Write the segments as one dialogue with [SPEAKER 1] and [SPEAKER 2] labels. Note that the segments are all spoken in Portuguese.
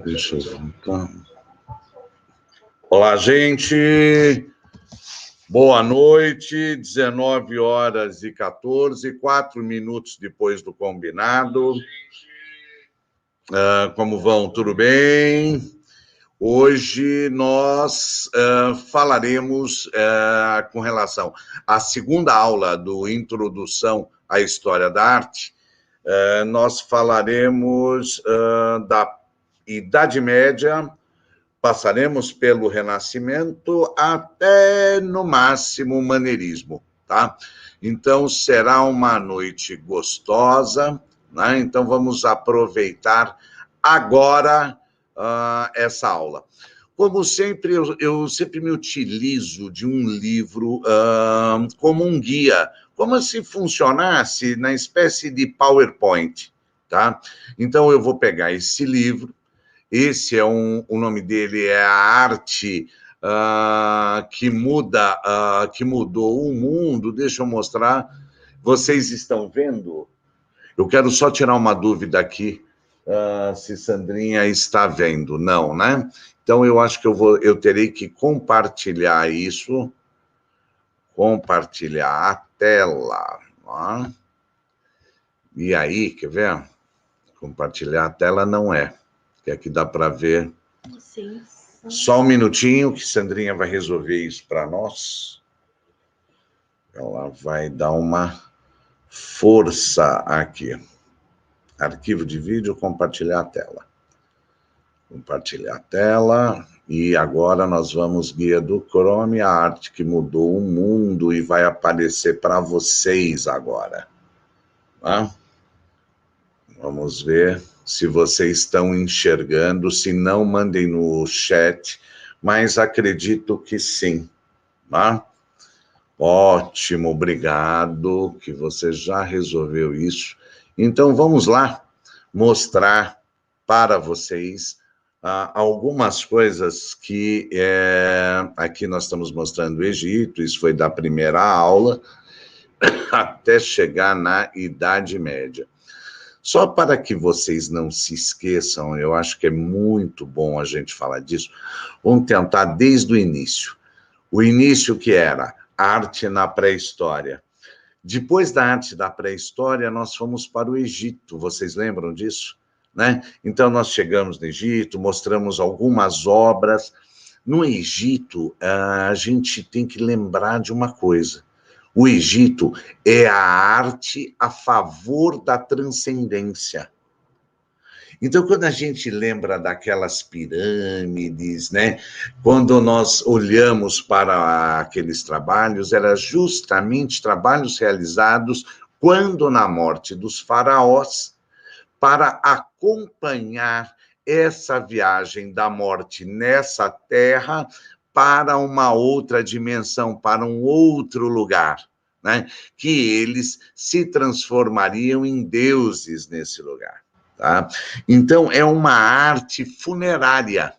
[SPEAKER 1] Deixa eu voltar. Olá, gente. Boa noite. 19h14, 4 minutos depois do combinado. Como vão? Tudo bem? Hoje nós falaremos com relação à segunda aula do Introdução à História da Arte. Nós falaremos da Idade Média, passaremos pelo Renascimento até, no máximo, o maneirismo, tá? Então, será uma noite gostosa, né? Então, vamos aproveitar agora essa aula. Como sempre, eu sempre me utilizo de um livro como um guia, como se funcionasse na espécie de PowerPoint, tá? Então, eu vou pegar esse livro. Esse é o nome dele é A Arte que mudou o mundo. Deixa eu mostrar. Vocês estão vendo? Eu quero só tirar uma dúvida aqui, se Sandrinha está vendo. Não, né? Então, eu acho que eu terei que compartilhar isso. Compartilhar a tela. Ó. E aí, quer ver? Compartilhar a tela não é. Que aqui dá para ver. Sim. Só um minutinho que Sandrinha vai resolver isso para nós. Ela vai dar uma força aqui. Arquivo de vídeo, compartilhar a tela. Compartilhar a tela. E agora nós vamos guia do Chrome, a arte que mudou o mundo, e vai aparecer para vocês agora. Tá? Vamos ver se vocês estão enxergando. Se não, mandem no chat, mas acredito que sim, tá? Ótimo, obrigado, que você já resolveu isso. Então, vamos lá mostrar para vocês algumas coisas que aqui nós estamos mostrando o Egito. Isso foi da primeira aula, até chegar na Idade Média. Só para que vocês não se esqueçam, eu acho que é muito bom a gente falar disso, vamos tentar desde o início. O início que era arte na pré-história. Depois da arte da pré-história, nós fomos para o Egito, vocês lembram disso? Né? Então, nós chegamos no Egito, mostramos algumas obras. No Egito, a gente tem que lembrar de uma coisa. O Egito é a arte a favor da transcendência. Então, quando a gente lembra daquelas pirâmides, né? Quando nós olhamos para aqueles trabalhos, eram justamente trabalhos realizados quando na morte dos faraós, para acompanhar essa viagem da morte nessa terra para uma outra dimensão, para um outro lugar, né? Que eles se transformariam em deuses nesse lugar, tá? Então, é uma arte funerária.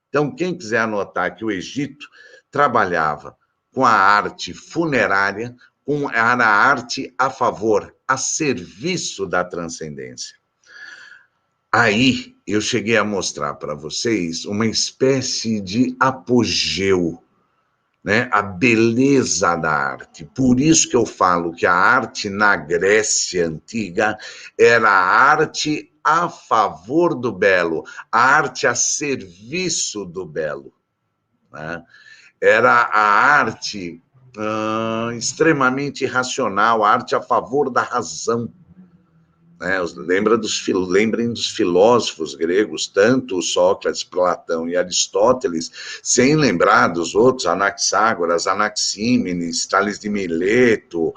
[SPEAKER 1] Então, quem quiser anotar que o Egito trabalhava com a arte funerária, com a arte a favor, a serviço da transcendência. Aí eu cheguei a mostrar para vocês uma espécie de apogeu, né? A beleza da arte. Por isso que eu falo que a arte na Grécia Antiga era a arte a favor do belo, a arte a serviço do belo, né? Era a arte extremamente racional, a arte a favor da razão. Né? Lembrem dos filósofos gregos, tanto Sócrates, Platão e Aristóteles, sem lembrar dos outros, Anaxágoras, Anaxímenes, Tales de Mileto,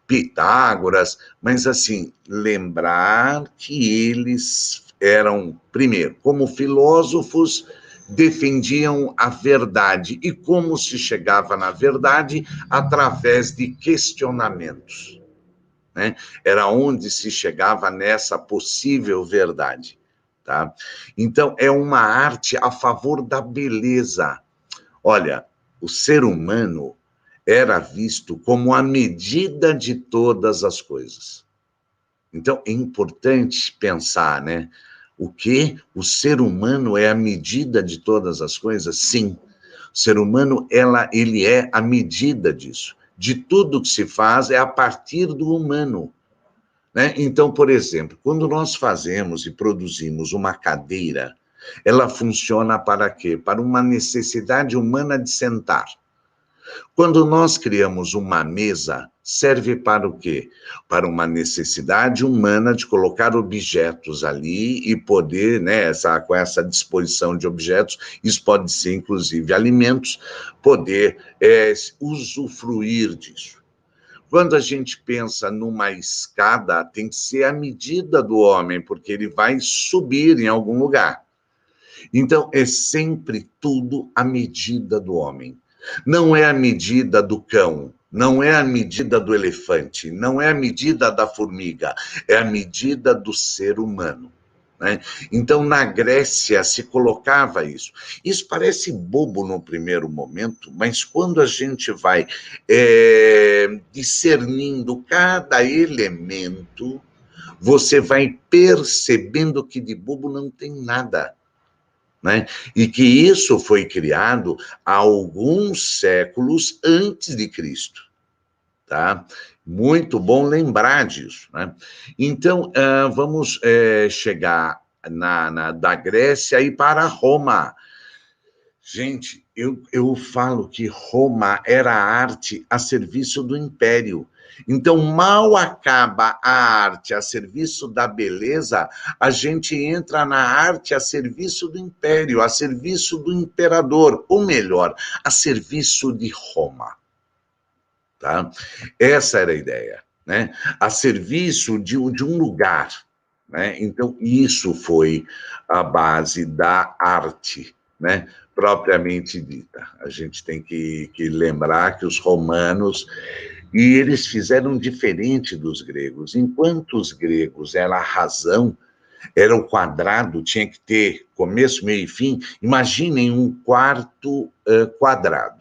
[SPEAKER 1] Pitágoras, mas assim, lembrar que eles eram, primeiro, como filósofos, defendiam a verdade. E como se chegava na verdade? Através de questionamentos. Né? Era onde se chegava nessa possível verdade. Tá? Então, é uma arte a favor da beleza. Olha, o ser humano era visto como a medida de todas as coisas. Então, é importante pensar, né? O que? O ser humano é a medida de todas as coisas? Sim. O ser humano, ele é a medida disso. De tudo que se faz é a partir do humano. Né? Então, por exemplo, quando nós fazemos e produzimos uma cadeira, ela funciona para quê? Para uma necessidade humana de sentar. Quando nós criamos uma mesa, serve para o quê? Para uma necessidade humana de colocar objetos ali e poder, né, com essa disposição de objetos, isso pode ser inclusive alimentos, poder usufruir disso. Quando a gente pensa numa escada, tem que ser a medida do homem, porque ele vai subir em algum lugar. Então, é sempre tudo a medida do homem. Não é a medida do cão, não é a medida do elefante, não é a medida da formiga, é a medida do ser humano. Né? Então, na Grécia se colocava isso. Isso parece bobo no primeiro momento, mas quando a gente vai discernindo cada elemento, você vai percebendo que de bobo não tem nada. Né? E que isso foi criado há alguns séculos antes de Cristo. Tá? Muito bom lembrar disso. Né? Então, vamos chegar da Grécia e para Roma. Gente, eu falo que Roma era a arte a serviço do império. Então, mal acaba a arte a serviço da beleza, a gente entra na arte a serviço do império, a serviço do imperador, ou melhor, a serviço de Roma. Tá? Essa era a ideia, né? A serviço de um lugar. Né? Então, isso foi a base da arte, né? Propriamente dita. A gente tem que lembrar que os romanos, e eles fizeram diferente dos gregos. Enquanto os gregos era a razão, era o quadrado, tinha que ter começo, meio e fim. Imaginem um quarto quadrado.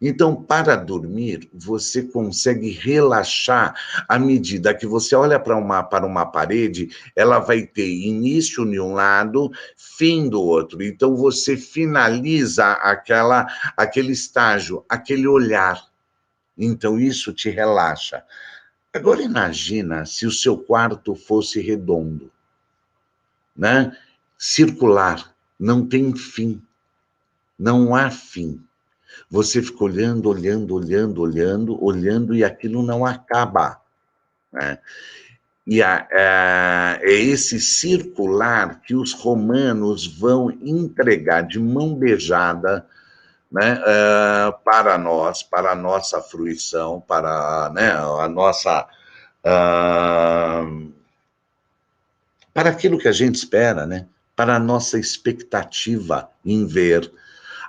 [SPEAKER 1] Então, para dormir, você consegue relaxar à medida que você olha para uma parede, ela vai ter início de um lado, fim do outro. Então, você finaliza aquele estágio, aquele olhar. Então, isso te relaxa. Agora, imagina se o seu quarto fosse redondo, né? Circular, não tem fim, não há fim. Você fica olhando, olhando, olhando, olhando, olhando, e aquilo não acaba. Né? E é esse circular que os romanos vão entregar de mão beijada, né, para nós, para a nossa fruição, para, né, a nossa... para aquilo que a gente espera, né? Para a nossa expectativa em ver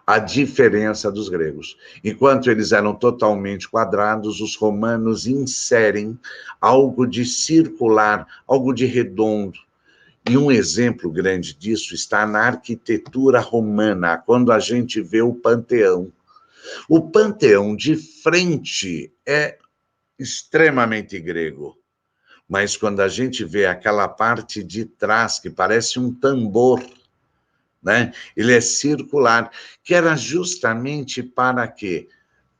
[SPEAKER 1] a diferença dos gregos. Enquanto eles eram totalmente quadrados, os romanos inserem algo de circular, algo de redondo. E um exemplo grande disso está na arquitetura romana, quando a gente vê o Panteão. O Panteão de frente é extremamente grego, mas quando a gente vê aquela parte de trás, que parece um tambor, né? Ele é circular, que era justamente para quê?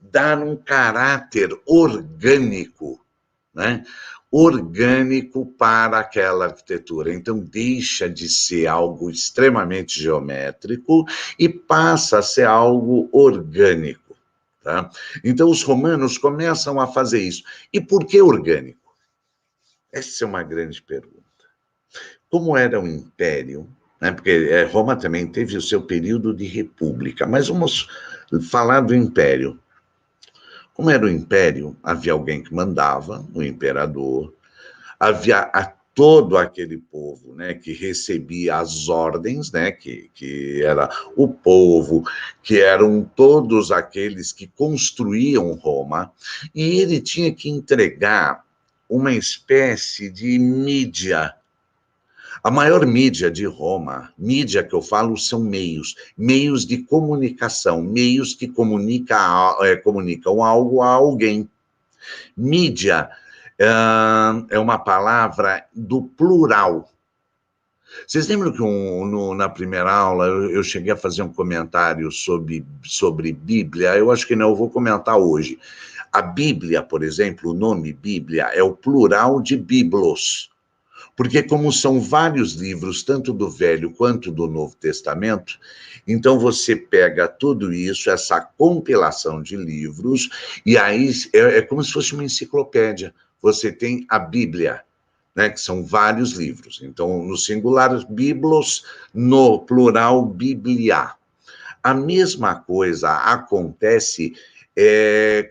[SPEAKER 1] Dar um caráter orgânico, né? Orgânico para aquela arquitetura. Então, deixa de ser algo extremamente geométrico e passa a ser algo orgânico. Tá? Então, os romanos começam a fazer isso. E por que orgânico? Essa é uma grande pergunta. Como era um império, né? Porque Roma também teve o seu período de república, mas vamos falar do império. Como era o império, havia alguém que mandava, o imperador, havia todo aquele povo, né, que recebia as ordens, né, que era o povo, que eram todos aqueles que construíam Roma, e ele tinha que entregar uma espécie de mídia. A maior mídia de Roma, mídia que eu falo, são meios de comunicação, meios que comunicam algo a alguém. Mídia é uma palavra do plural. Vocês lembram que na primeira aula eu cheguei a fazer um comentário sobre Bíblia? Eu acho que não, eu vou comentar hoje. A Bíblia, por exemplo, o nome Bíblia é o plural de biblos. Porque como são vários livros, tanto do Velho quanto do Novo Testamento, então você pega tudo isso, essa compilação de livros, e aí é como se fosse uma enciclopédia. Você tem a Bíblia, né, que são vários livros. Então, no singular, biblos, no plural, biblia. A mesma coisa acontece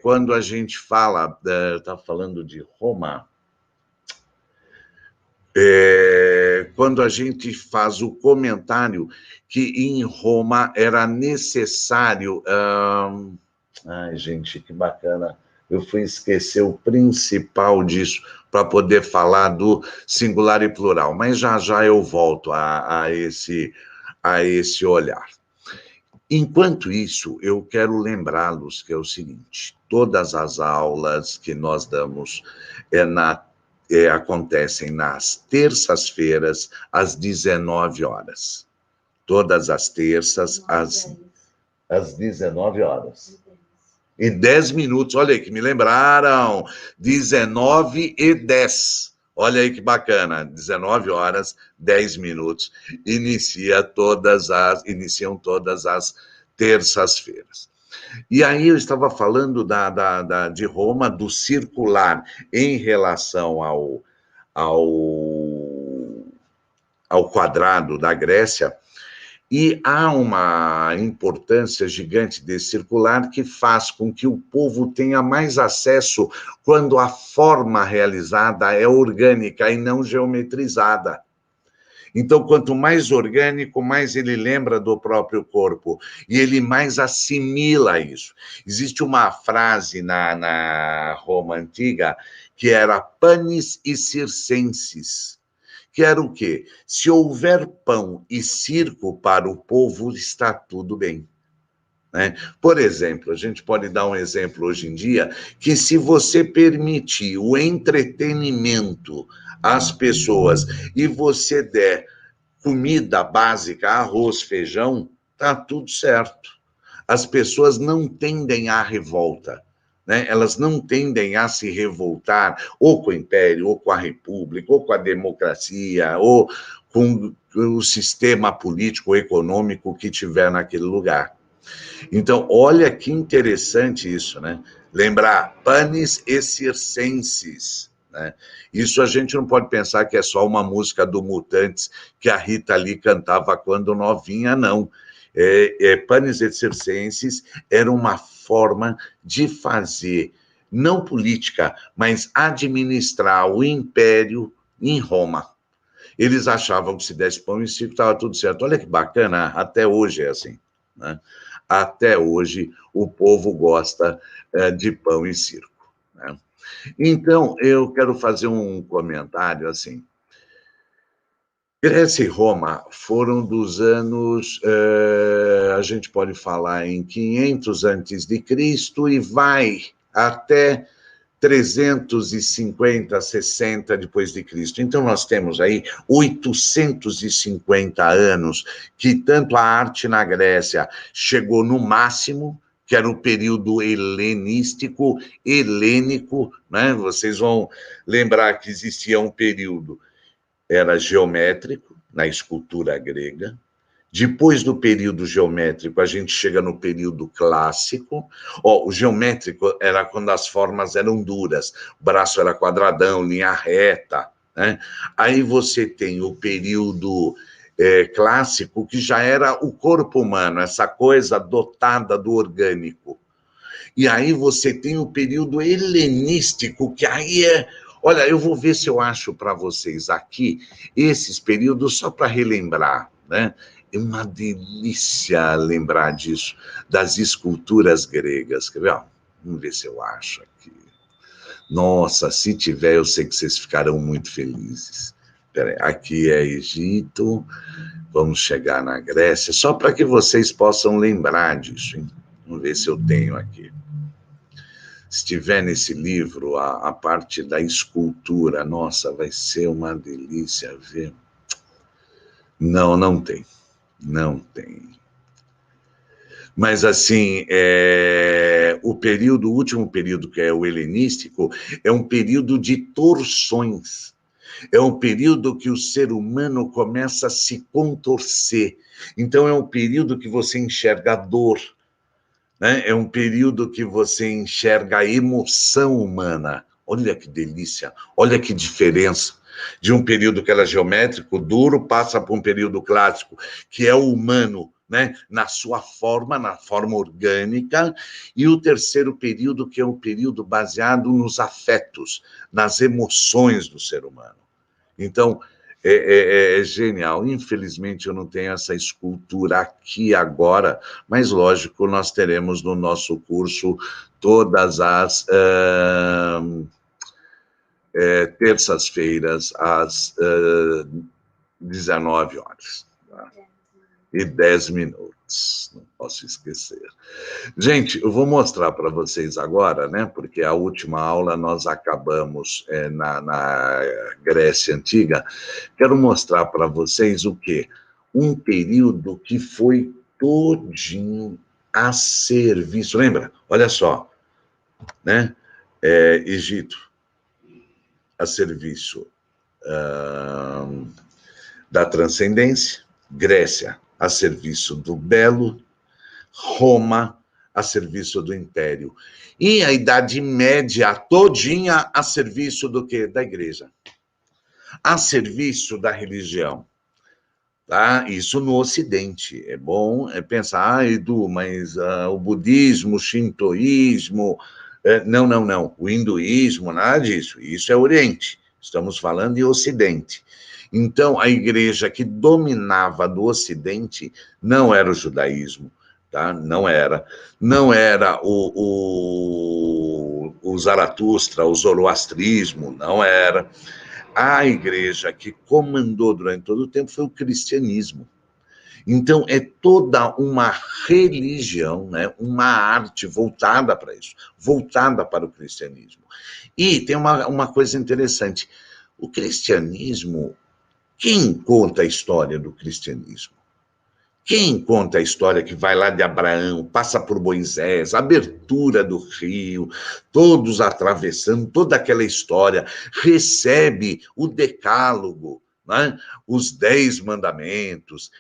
[SPEAKER 1] quando a gente fala, está falando de Roma, quando a gente faz o comentário que em Roma era necessário... Ai, gente, que bacana. Eu fui esquecer o principal disso para poder falar do singular e plural, mas já eu volto a esse olhar. Enquanto isso, eu quero lembrá-los que é o seguinte: todas as aulas que nós damos acontecem nas terças-feiras, às 19 horas. Todas as terças, às 19 horas. Em 10 minutos, olha aí, que me lembraram, 19h10. Olha aí que bacana, 19 horas, 10 minutos. Iniciam todas as terças-feiras. E aí eu estava falando de Roma, do circular, em relação ao quadrado da Grécia. E há uma importância gigante desse circular que faz com que o povo tenha mais acesso quando a forma realizada é orgânica e não geometrizada. Então, quanto mais orgânico, mais ele lembra do próprio corpo e ele mais assimila isso. Existe uma frase na Roma Antiga que era panis e circenses, que era o quê? Se houver pão e circo para o povo, está tudo bem. Né? Por exemplo, a gente pode dar um exemplo hoje em dia, que se você permitir o entretenimento às pessoas e você der comida básica, arroz, feijão, está tudo certo. As pessoas não tendem à revolta. Né? Elas não tendem a se revoltar ou com o Império, ou com a República, ou com a democracia, ou com o sistema político, econômico que tiver naquele lugar. Então, olha que interessante isso, né? Lembrar, panis e circenses, né? Isso a gente não pode pensar que é só uma música do Mutantes que a Rita Lee cantava quando novinha, não. Panis et circenses era uma forma de fazer, não política, mas administrar o império em Roma. Eles achavam que se desse pão e circo estava tudo certo. Olha que bacana, até hoje é assim. Né? Até hoje o povo gosta de pão e circo. Né? Então, eu quero fazer um comentário assim. Grécia e Roma foram dos anos, a gente pode falar em 500 antes de Cristo e vai até 350, 60 depois de Cristo. Então, nós temos aí 850 anos que tanto a arte na Grécia chegou no máximo, que era o período helênico, né? Vocês vão lembrar que existia um período, era geométrico, na escultura grega. Depois do período geométrico, a gente chega no período clássico. O geométrico era quando as formas eram duras, o braço era quadradão, linha reta. Né? Aí você tem o período clássico, que já era o corpo humano, essa coisa dotada do orgânico. E aí você tem o período helenístico, que aí é... Olha, eu vou ver se eu acho para vocês aqui esses períodos só para relembrar, né? É uma delícia lembrar disso, das esculturas gregas. Quer ver? Vamos ver se eu acho aqui. Nossa, se tiver, eu sei que vocês ficarão muito felizes. Peraí, aqui é Egito, vamos chegar na Grécia, só para que vocês possam lembrar disso. Hein? Vamos ver se eu tenho aqui. estiver nesse livro, a parte da escultura, nossa, vai ser uma delícia ver. Não tem. Não tem. Mas, assim, o último período, que é o helenístico, é um período de torções. É um período que o ser humano começa a se contorcer. Então, é um período que você enxerga a dor, né? É um período que você enxerga a emoção humana. Olha que delícia, olha que diferença. De um período que era geométrico, duro, passa para um período clássico, que é o humano, né? Na forma orgânica, e o terceiro período, que é um período baseado nos afetos, nas emoções do ser humano. Então, é genial. Infelizmente, eu não tenho essa escultura aqui agora, mas, lógico, nós teremos no nosso curso todas as terças-feiras, às 19 horas. Tá? E 10 minutos, não posso esquecer. Gente, eu vou mostrar para vocês agora, né? Porque a última aula nós acabamos na Grécia Antiga. Quero mostrar para vocês o quê? Um período que foi todinho a serviço. Lembra? Olha só, né? Egito, a serviço da transcendência. Grécia, a serviço do belo. Roma, a serviço do Império. E a Idade Média todinha a serviço do quê? Da Igreja. A serviço da religião. Tá? Isso no Ocidente. É bom pensar, Edu, mas o budismo, o shintoísmo... Não. O hinduísmo, nada disso. Isso é Oriente. Estamos falando de Ocidente. Então, a igreja que dominava do Ocidente não era o judaísmo, tá? Não era o Zaratustra, o zoroastrismo, não era. A igreja que comandou durante todo o tempo foi o cristianismo. Então, é toda uma religião, né? Uma arte voltada para isso, voltada para o cristianismo. E tem uma coisa interessante, o cristianismo, quem conta a história do cristianismo? Quem conta a história que vai lá de Abraão, passa por Moisés, a abertura do rio, todos atravessando, toda aquela história, recebe o decálogo, né? Os 10 mandamentos,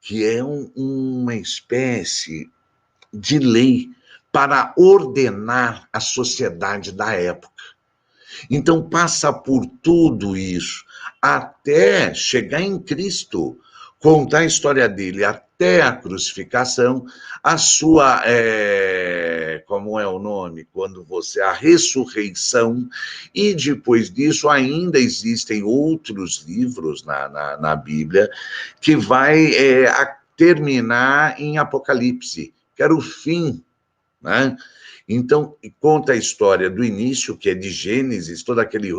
[SPEAKER 1] que é uma espécie de lei para ordenar a sociedade da época. Então, passa por tudo isso, até chegar em Cristo, contar a história dele até a crucificação, a sua, como é o nome? A ressurreição, e depois disso ainda existem outros livros na Bíblia, que vai terminar em Apocalipse, que era o fim, né? Então, conta a história do início, que é de Gênesis, todo aquele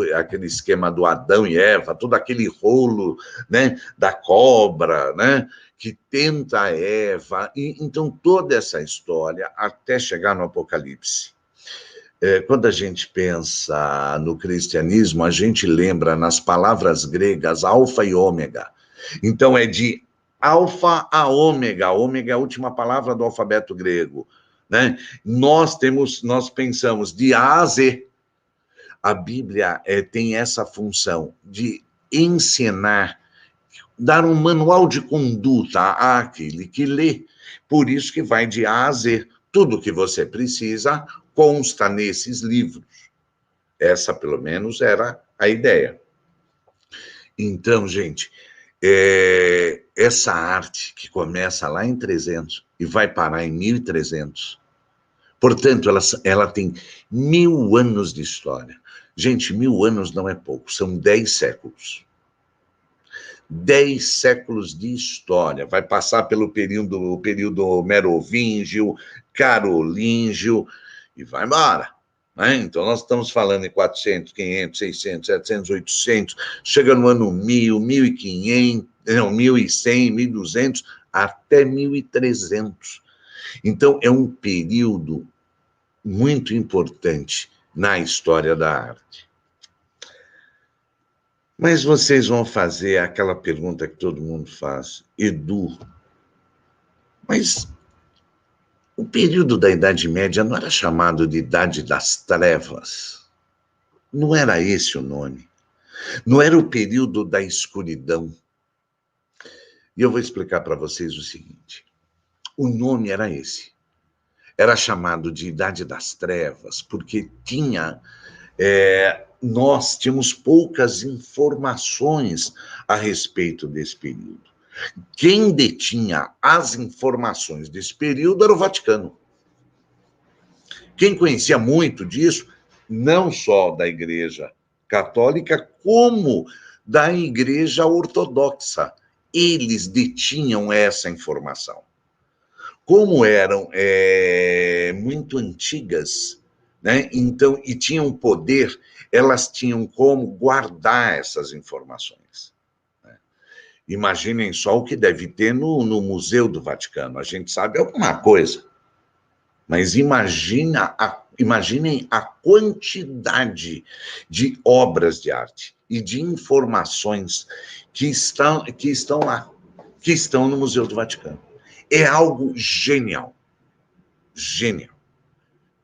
[SPEAKER 1] esquema do Adão e Eva, todo aquele rolo, né, da cobra, né, que tenta a Eva. Então, toda essa história até chegar no Apocalipse. Quando a gente pensa no cristianismo, a gente lembra nas palavras gregas alfa e ômega. Então, é de alfa a ômega. Ômega é a última palavra do alfabeto grego. Né? Nós pensamos de A a Z. A Bíblia tem essa função de ensinar, dar um manual de conduta àquele que lê. Por isso que vai de A a Z. Tudo que você precisa consta nesses livros. Essa, pelo menos, era a ideia. Então, gente, essa arte que começa lá em 300 e vai parar em 1300, portanto, ela tem 1000 anos de história. Gente, 1000 anos não é pouco, são 10 séculos. 10 séculos de história. Vai passar pelo período merovíngio, carolíngio, e vai embora. Né? Então, nós estamos falando em 400, 500, 600, 700, 800, chega no ano 1000, 1500, não, 1100, 1200, até 1300. Então, é um período muito importante na história da arte. Mas vocês vão fazer aquela pergunta que todo mundo faz: Edu, mas o período da Idade Média não era chamado de Idade das Trevas? Não era esse o nome? Não era o período da escuridão? E eu vou explicar para vocês o seguinte: o nome era esse. Era chamado de Idade das Trevas porque nós tínhamos poucas informações a respeito desse período. Quem detinha as informações desse período era o Vaticano. Quem conhecia muito disso, não só da Igreja Católica, como da Igreja Ortodoxa. Eles detinham essa informação. Como eram muito antigas, né? Então, e tinham poder, elas tinham como guardar essas informações. Né? Imaginem só o que deve ter no Museu do Vaticano. A gente sabe alguma coisa, mas imaginem a quantidade de obras de arte e de informações que estão lá, que estão no Museu do Vaticano. É algo genial. Genial.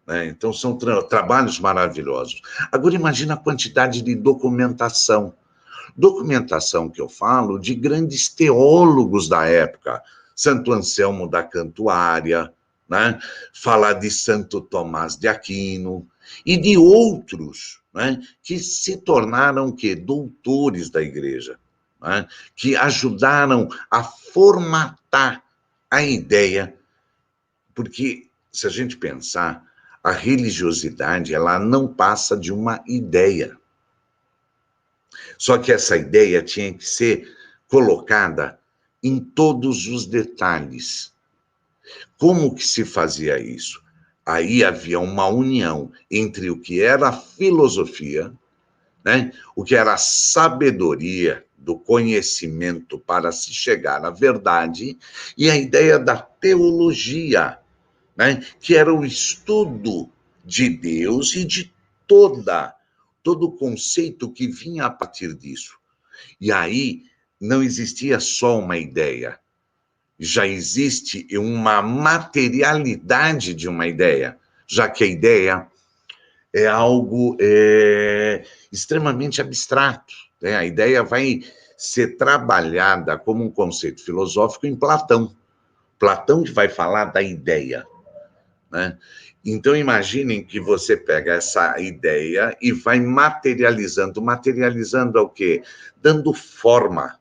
[SPEAKER 1] Né? Então, são trabalhos maravilhosos. Agora, imagina a quantidade de documentação. Documentação que eu falo de grandes teólogos da época. Santo Anselmo da Cantuária, né? Falar de Santo Tomás de Aquino e de outros, né? Que se tornaram doutores da igreja, né? Que ajudaram a formatar a ideia, porque se a gente pensar, a religiosidade ela não passa de uma ideia. Só que essa ideia tinha que ser colocada em todos os detalhes. Como que se fazia isso? Aí havia uma união entre o que era a filosofia, né? O que era a sabedoria do conhecimento para se chegar à verdade, e a ideia da teologia, né? Que era o estudo de Deus e de todo o conceito que vinha a partir disso. E aí não existia só uma ideia, já existe uma materialidade de uma ideia, já que a ideia é algo extremamente abstrato. Né? A ideia vai ser trabalhada como um conceito filosófico em Platão. Platão que vai falar da ideia. Né? Então, imaginem que você pega essa ideia e vai materializando. Materializando ao quê? Dando forma,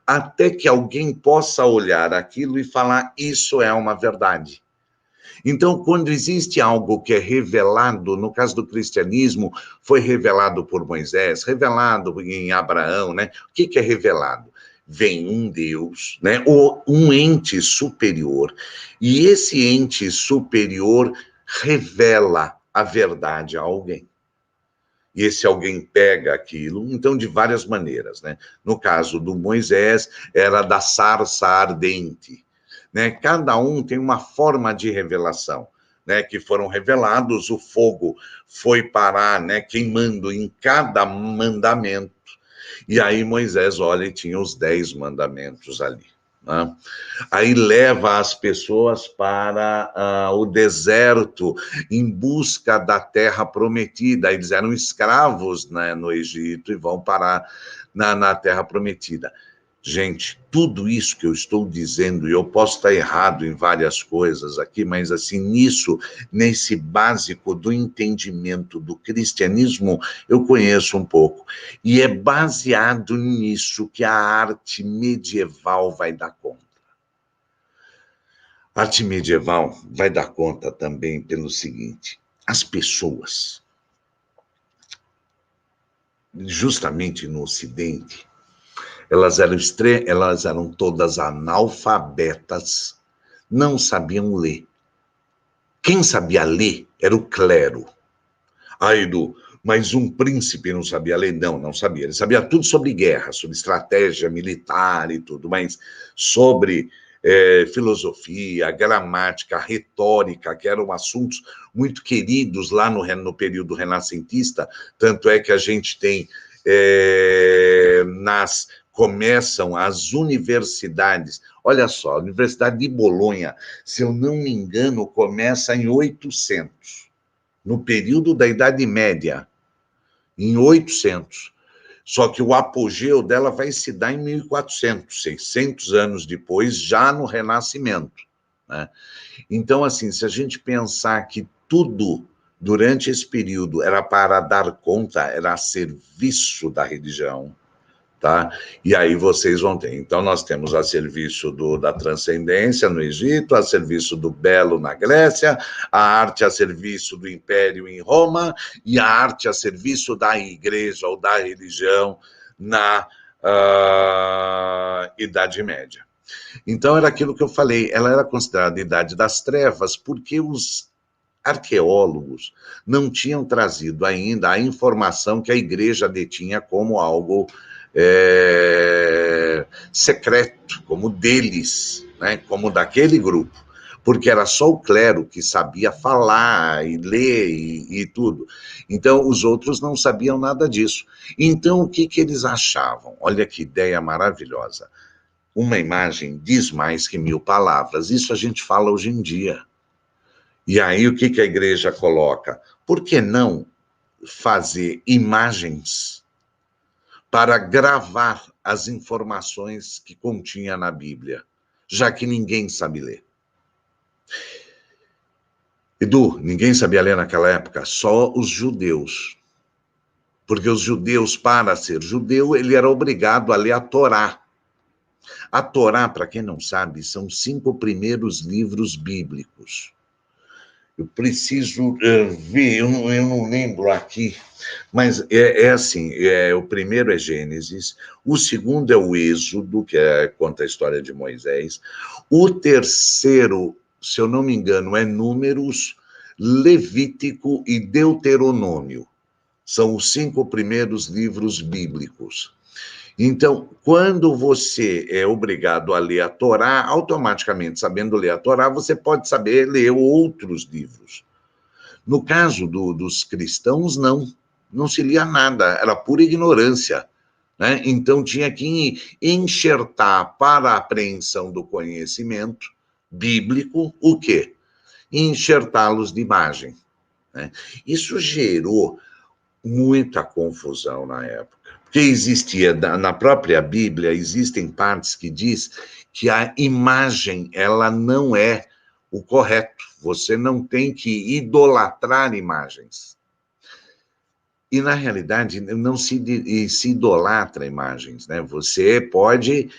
[SPEAKER 1] até que alguém possa olhar aquilo e falar, isso é uma verdade. Então, quando existe algo que é revelado, no caso do cristianismo, foi revelado por Moisés, revelado em Abraão, né? O que é revelado? Vem um Deus, né? Ou um ente superior, e esse ente superior revela a verdade a alguém. E esse alguém pega aquilo, então, de várias maneiras, né? No caso do Moisés, era da sarça ardente, né? Cada um tem uma forma de revelação, né? Que foram revelados, o fogo foi parar, né? Queimando em cada mandamento, e aí Moisés olha e tinha os 10 mandamentos ali. Né? Aí leva as pessoas para o deserto em busca da terra prometida. Eles eram escravos, né, no Egito e vão parar na terra prometida. Gente, tudo isso que eu estou dizendo, e eu posso estar errado em várias coisas aqui, mas assim, nesse básico do entendimento do cristianismo, eu conheço um pouco. E é baseado nisso que a arte medieval vai dar conta. A arte medieval vai dar conta também pelo seguinte: as pessoas, justamente no Ocidente, elas eram todas analfabetas, não sabiam ler. Quem sabia ler era o clero. Edu, mas um príncipe não sabia ler? Não sabia. Ele sabia tudo sobre guerra, sobre estratégia militar e tudo, mas sobre filosofia, gramática, retórica, que eram assuntos muito queridos lá no período renascentista, tanto é que a gente tem, começam as universidades, olha só, a Universidade de Bolonha, se eu não me engano, começa em 800, no período da Idade Média, em 800. Só que o apogeu dela vai se dar em 1400, 600 anos depois, já no Renascimento, né? Então, assim, se a gente pensar que tudo durante esse período era para dar conta, era a serviço da religião, tá? E aí vocês vão ter. Então, nós temos a serviço da transcendência no Egito, a serviço do belo na Grécia, a arte a serviço do império em Roma e a arte a serviço da igreja ou da religião na Idade Média. Então, era aquilo que eu falei, ela era considerada a Idade das Trevas porque os arqueólogos não tinham trazido ainda a informação que a igreja detinha como algo secreto, como deles, né? Como daquele grupo, porque era só o clero que sabia falar e ler e tudo. Então, os outros não sabiam nada disso. Então, o que eles achavam? Olha que ideia maravilhosa. Uma imagem diz mais que 1000 palavras. Isso a gente fala hoje em dia. E aí, o que a igreja coloca? Por que não fazer imagens para gravar as informações que continha na Bíblia, já que ninguém sabe ler? Edu, ninguém sabia ler naquela época? Só os judeus. Porque os judeus, para ser judeu, ele era obrigado a ler a Torá. A Torá, para quem não sabe, são 5 primeiros livros bíblicos. Eu preciso ver, eu não lembro aqui, mas é assim, o primeiro é Gênesis, o segundo é o Êxodo, que conta a história de Moisés, o terceiro, se eu não me engano, é Números, Levítico e Deuteronômio. São os 5 primeiros livros bíblicos. Então, quando você é obrigado a ler a Torá, automaticamente, sabendo ler a Torá, você pode saber ler outros livros. No caso dos cristãos, não se lia nada, era pura ignorância, né? Então, tinha que enxertar para a apreensão do conhecimento bíblico o quê? Enxertá-los de imagem, né? Isso gerou muita confusão na época. Porque existia, na própria Bíblia, existem partes que diz que a imagem, ela não é o correto. Você não tem que idolatrar imagens. E, na realidade, não se idolatra imagens, né? Você pode,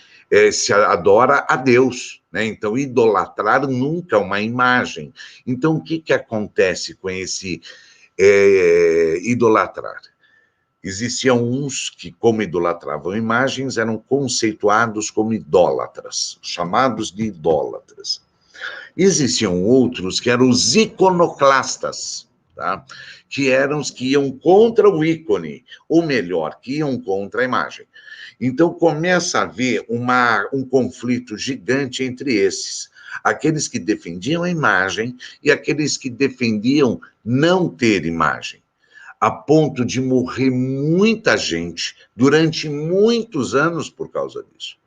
[SPEAKER 1] se adora a Deus, né? Então, idolatrar nunca uma imagem. Então, o que acontece com esse idolatrar? Existiam uns que, como idolatravam imagens, eram conceituados como idólatras, chamados de idólatras. Existiam outros que eram os iconoclastas, tá? Que eram os que iam contra o ícone, ou melhor, que iam contra a imagem. Então, começa a haver um conflito gigante entre esses. Aqueles que defendiam a imagem e aqueles que defendiam não ter imagem, a ponto de morrer muita gente durante muitos anos por causa disso,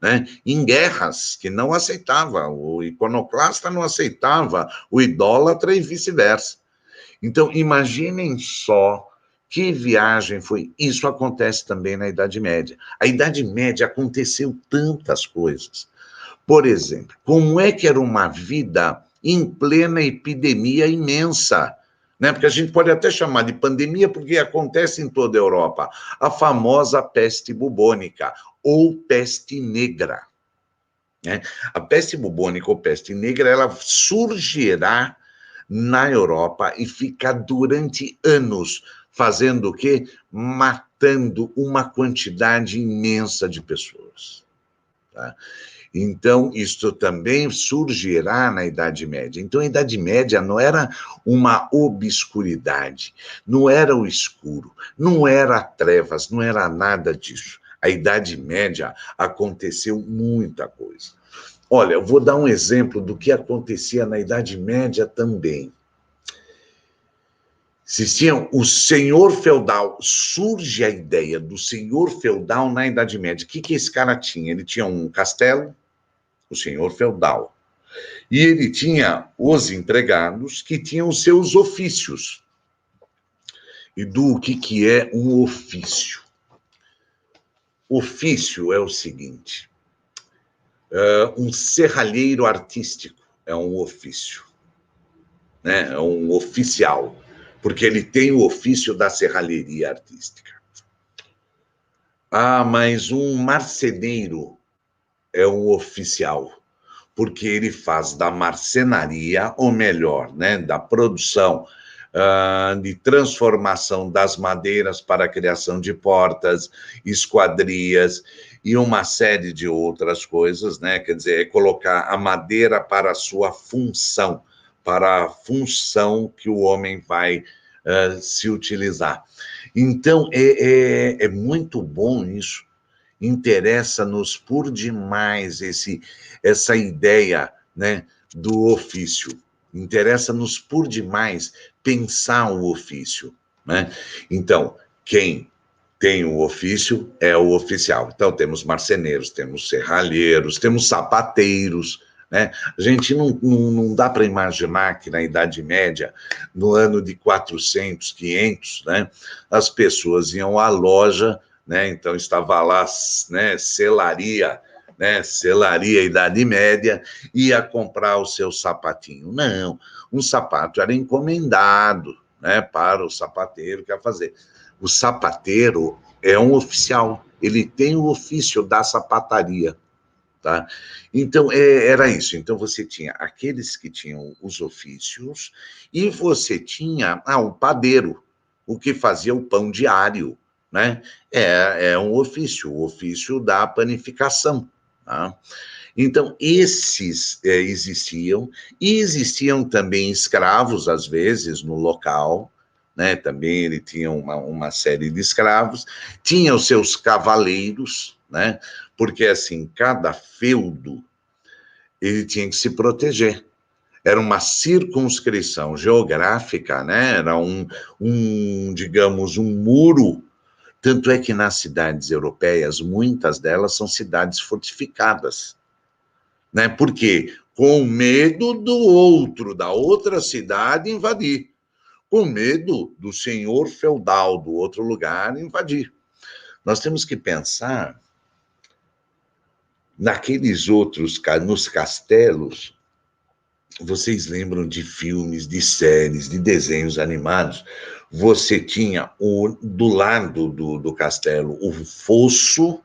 [SPEAKER 1] né? Em guerras que não aceitava, o iconoclasta não aceitava o idólatra e vice-versa. Então, imaginem só que viagem foi. Isso acontece também na Idade Média. A Idade Média aconteceu tantas coisas. Por exemplo, como é que era uma vida em plena epidemia imensa? Né? Porque a gente pode até chamar de pandemia, porque acontece em toda a Europa. A famosa peste bubônica, ou peste negra, né? A peste bubônica ou peste negra, ela surgirá na Europa e fica durante anos fazendo o quê? Matando uma quantidade imensa de pessoas, tá? Então, isso também surgirá na Idade Média. Então, a Idade Média não era uma obscuridade, não era o escuro, não era trevas, não era nada disso. A Idade Média aconteceu muita coisa. Olha, eu vou dar um exemplo do que acontecia na Idade Média também. Existia o senhor feudal, surge a ideia do senhor feudal na Idade Média. O que esse cara tinha? Ele tinha um castelo, o senhor feudal, e ele tinha os empregados que tinham seus ofícios. E do que é um ofício? Ofício é o seguinte, um serralheiro artístico é um ofício, né? É um oficial, porque ele tem o ofício da serralheria artística. Ah, mas um marceneiro é um oficial, porque ele faz da marcenaria, ou melhor, né, da produção, de transformação das madeiras para a criação de portas, esquadrias e uma série de outras coisas, né? Quer dizer, é colocar a madeira para a sua função, para a função que o homem vai se utilizar. Então, é muito bom isso. Interessa-nos por demais essa ideia, né, do ofício. Interessa-nos por demais pensar o ofício, né? Então, quem tem o ofício é o oficial. Então, temos marceneiros, temos serralheiros, temos sapateiros, né? A gente não dá para imaginar que na Idade Média, no ano de 400, 500, né, as pessoas iam à loja, né? Então, estava lá, né, selaria, Idade Média, ia comprar o seu sapatinho. Não, um sapato era encomendado, né, para o sapateiro que ia fazer. O sapateiro é um oficial, ele tem o ofício da sapataria, tá? Então, era isso. Então, você tinha aqueles que tinham os ofícios e você tinha o padeiro, o que fazia o pão diário, né? É um ofício, o ofício da panificação, tá? Então, esses existiam, e existiam também escravos, às vezes, no local, né? Também ele tinha uma série de escravos, tinha os seus cavaleiros, né? Porque, assim, cada feudo, ele tinha que se proteger. Era uma circunscrição geográfica, né? Era digamos, um muro. Tanto é que nas cidades europeias, muitas delas são cidades fortificadas, né? Por quê? Com medo do outro, da outra cidade invadir, com medo do senhor feudal do outro lugar invadir. Nós temos que pensar naqueles outros, nos castelos. Vocês lembram de filmes, de séries, de desenhos animados? Você tinha do lado do castelo o fosso,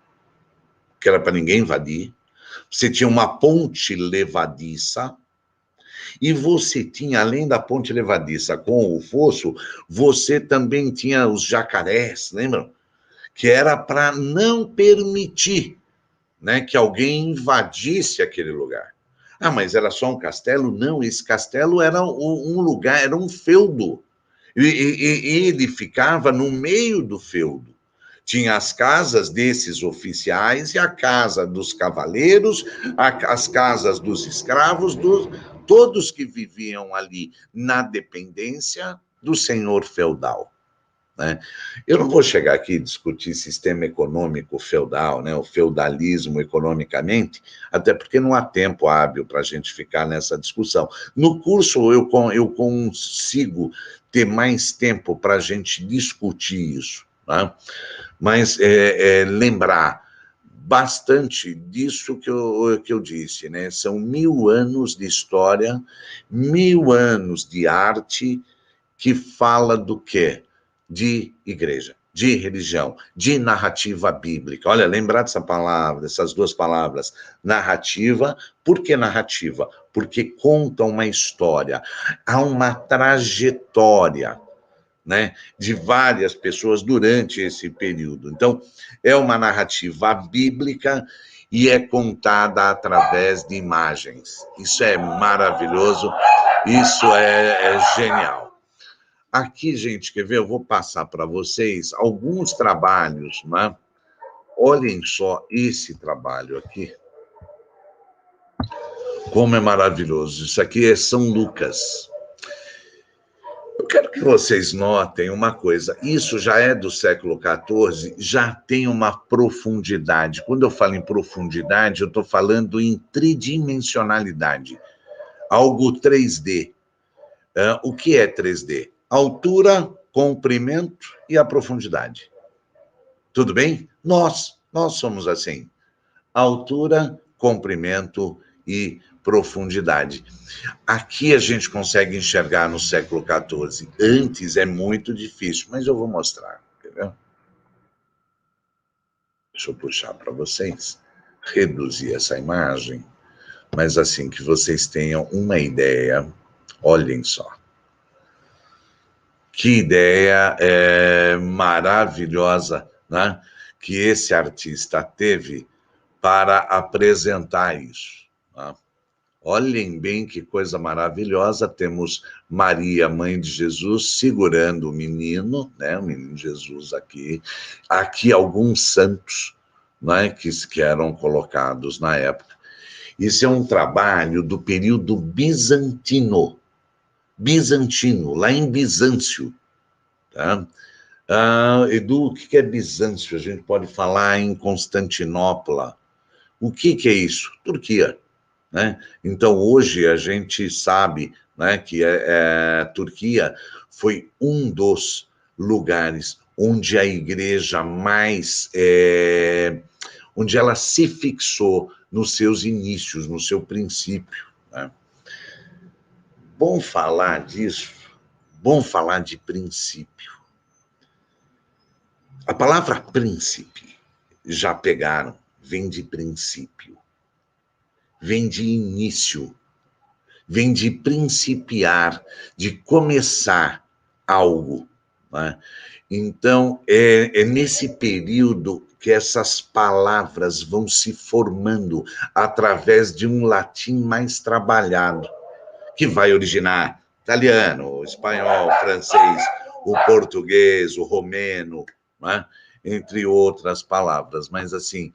[SPEAKER 1] que era para ninguém invadir. Você tinha uma ponte levadiça, e você tinha, além da ponte levadiça com o fosso, você também tinha os jacarés, lembram? Que era para não permitir, né, que alguém invadisse aquele lugar. Ah, mas era só um castelo? Não, esse castelo era um lugar, era um feudo. E ele ficava no meio do feudo. Tinha as casas desses oficiais e a casa dos cavaleiros, as casas dos escravos, todos que viviam ali na dependência do senhor feudal, né? Eu não vou chegar aqui e discutir sistema econômico feudal, né, o feudalismo economicamente, até porque não há tempo hábil para a gente ficar nessa discussão. No curso eu consigo ter mais tempo para a gente discutir isso, tá? Mas lembrar bastante disso que eu disse, né? São 1000 anos de história, 1000 anos de arte que fala do quê? De igreja, de religião, de narrativa bíblica. Olha, lembrar dessa palavra, dessas duas palavras, narrativa. Por que narrativa? Porque conta uma história, há uma trajetória, né, de várias pessoas durante esse período. Então, é uma narrativa bíblica e é contada através de imagens. Isso é maravilhoso, isso é genial. Aqui, gente, quer ver? Eu vou passar para vocês alguns trabalhos, né? Olhem só esse trabalho aqui. Como é maravilhoso. Isso aqui é São Lucas. Eu quero que vocês notem uma coisa. Isso já é do século XIV, já tem uma profundidade. Quando eu falo em profundidade, eu estou falando em tridimensionalidade. Algo 3D. O que é 3D? Altura, comprimento e a profundidade. Tudo bem? Nós somos assim. Altura, comprimento e profundidade. Aqui a gente consegue enxergar no século XIV. Antes é muito difícil, mas eu vou mostrar. Entendeu? Deixa eu puxar para vocês. Reduzir essa imagem, mas assim que vocês tenham uma ideia. Olhem só. Que ideia maravilhosa, né? Que esse artista teve para apresentar isso. Né? Olhem bem que coisa maravilhosa. Temos Maria, mãe de Jesus, segurando o menino, né? O menino Jesus aqui. Aqui alguns santos, né? que eram colocados na época. Isso é um trabalho do período bizantino, lá em Bizâncio. Tá? Edu, o que é Bizâncio? A gente pode falar em Constantinopla. O que é isso? Turquia. Né? Então, hoje a gente sabe, né, que Turquia foi um dos lugares onde a igreja mais... onde ela se fixou nos seus inícios, no seu princípio. Né? Bom falar disso, bom falar de princípio. A palavra príncipe, já pegaram, vem de princípio, vem de início, vem de principiar, de começar algo. Né? Então, é nesse período que essas palavras vão se formando através de um latim mais trabalhado, que vai originar italiano, o espanhol, o francês, o português, o romeno, né? Entre outras palavras. Mas, assim,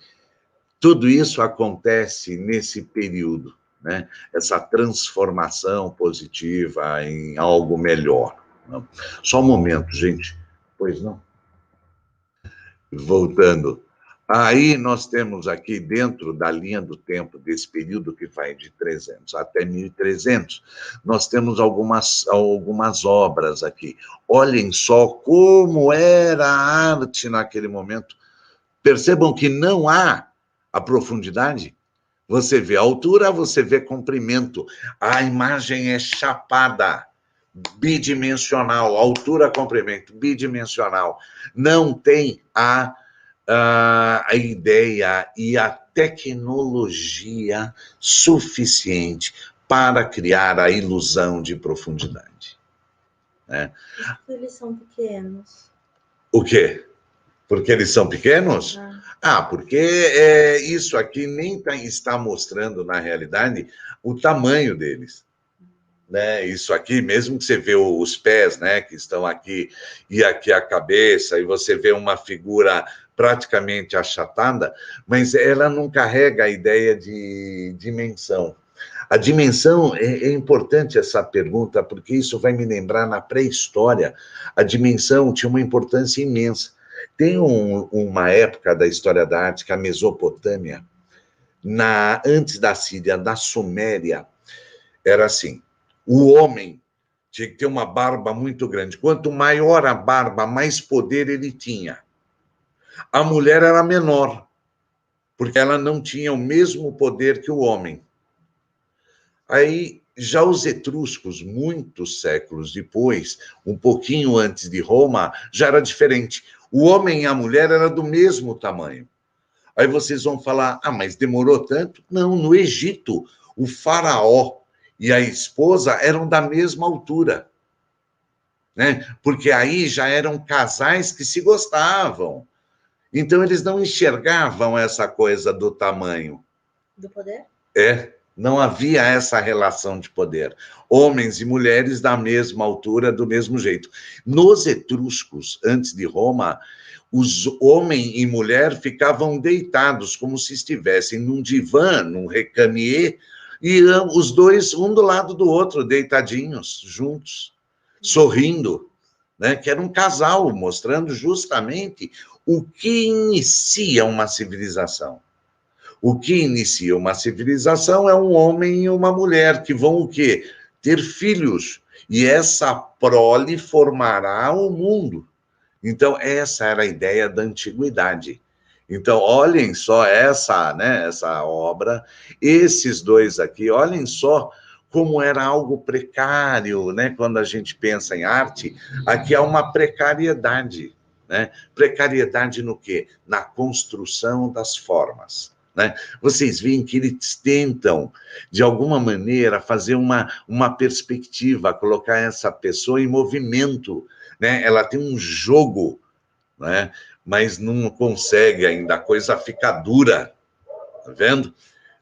[SPEAKER 1] tudo isso acontece nesse período, né? Essa transformação positiva em algo melhor. Né? Só um momento, gente. Pois não? Voltando. Aí nós temos aqui, dentro da linha do tempo desse período que vai de 300 até 1300, nós temos algumas obras aqui. Olhem só como era a arte naquele momento. Percebam que não há a profundidade. Você vê altura, você vê comprimento. A imagem é chapada, bidimensional, altura, comprimento, bidimensional. Não tem a ideia e a tecnologia suficiente para criar a ilusão de profundidade. Né?
[SPEAKER 2] Porque eles são pequenos.
[SPEAKER 1] O quê? Porque eles são pequenos? Porque isso aqui nem está mostrando, na realidade, o tamanho deles. Né? Isso aqui, mesmo que você vê os pés, né, que estão aqui, e aqui a cabeça, e você vê uma figura praticamente achatada, mas ela não carrega a ideia de dimensão. A dimensão, é importante essa pergunta, porque isso vai me lembrar, na pré-história, a dimensão tinha uma importância imensa. Tem uma época da história da arte, que a Mesopotâmia, antes da Síria, da Suméria, era assim: o homem tinha que ter uma barba muito grande. Quanto maior a barba, mais poder ele tinha. A mulher era menor, porque ela não tinha o mesmo poder que o homem. Aí, já os etruscos, muitos séculos depois, um pouquinho antes de Roma, já era diferente. O homem e a mulher eram do mesmo tamanho. Aí vocês vão falar, mas demorou tanto? Não, no Egito, o faraó e a esposa eram da mesma altura. Né? Porque aí já eram casais que se gostavam. Então, eles não enxergavam essa coisa do tamanho.
[SPEAKER 2] Do poder?
[SPEAKER 1] Não havia essa relação de poder. Homens e mulheres da mesma altura, do mesmo jeito. Nos etruscos, antes de Roma, os homem e mulher ficavam deitados, como se estivessem num divã, num recamier, E os dois, um do lado do outro, deitadinhos, juntos, sorrindo, né? Que era um casal, mostrando justamente o que inicia uma civilização. O que inicia uma civilização é um homem e uma mulher que vão o quê? Ter filhos. E essa prole formará o mundo. Então, essa era a ideia da antiguidade. Então, olhem só essa obra, esses dois aqui, olhem só como era algo precário, né? Quando a gente pensa em arte, aqui há uma precariedade, né? Precariedade no quê? Na construção das formas, né? Vocês veem que eles tentam, de alguma maneira, fazer uma perspectiva, colocar essa pessoa em movimento, né? Ela tem um jogo, né? Mas não consegue ainda, a coisa fica dura, tá vendo?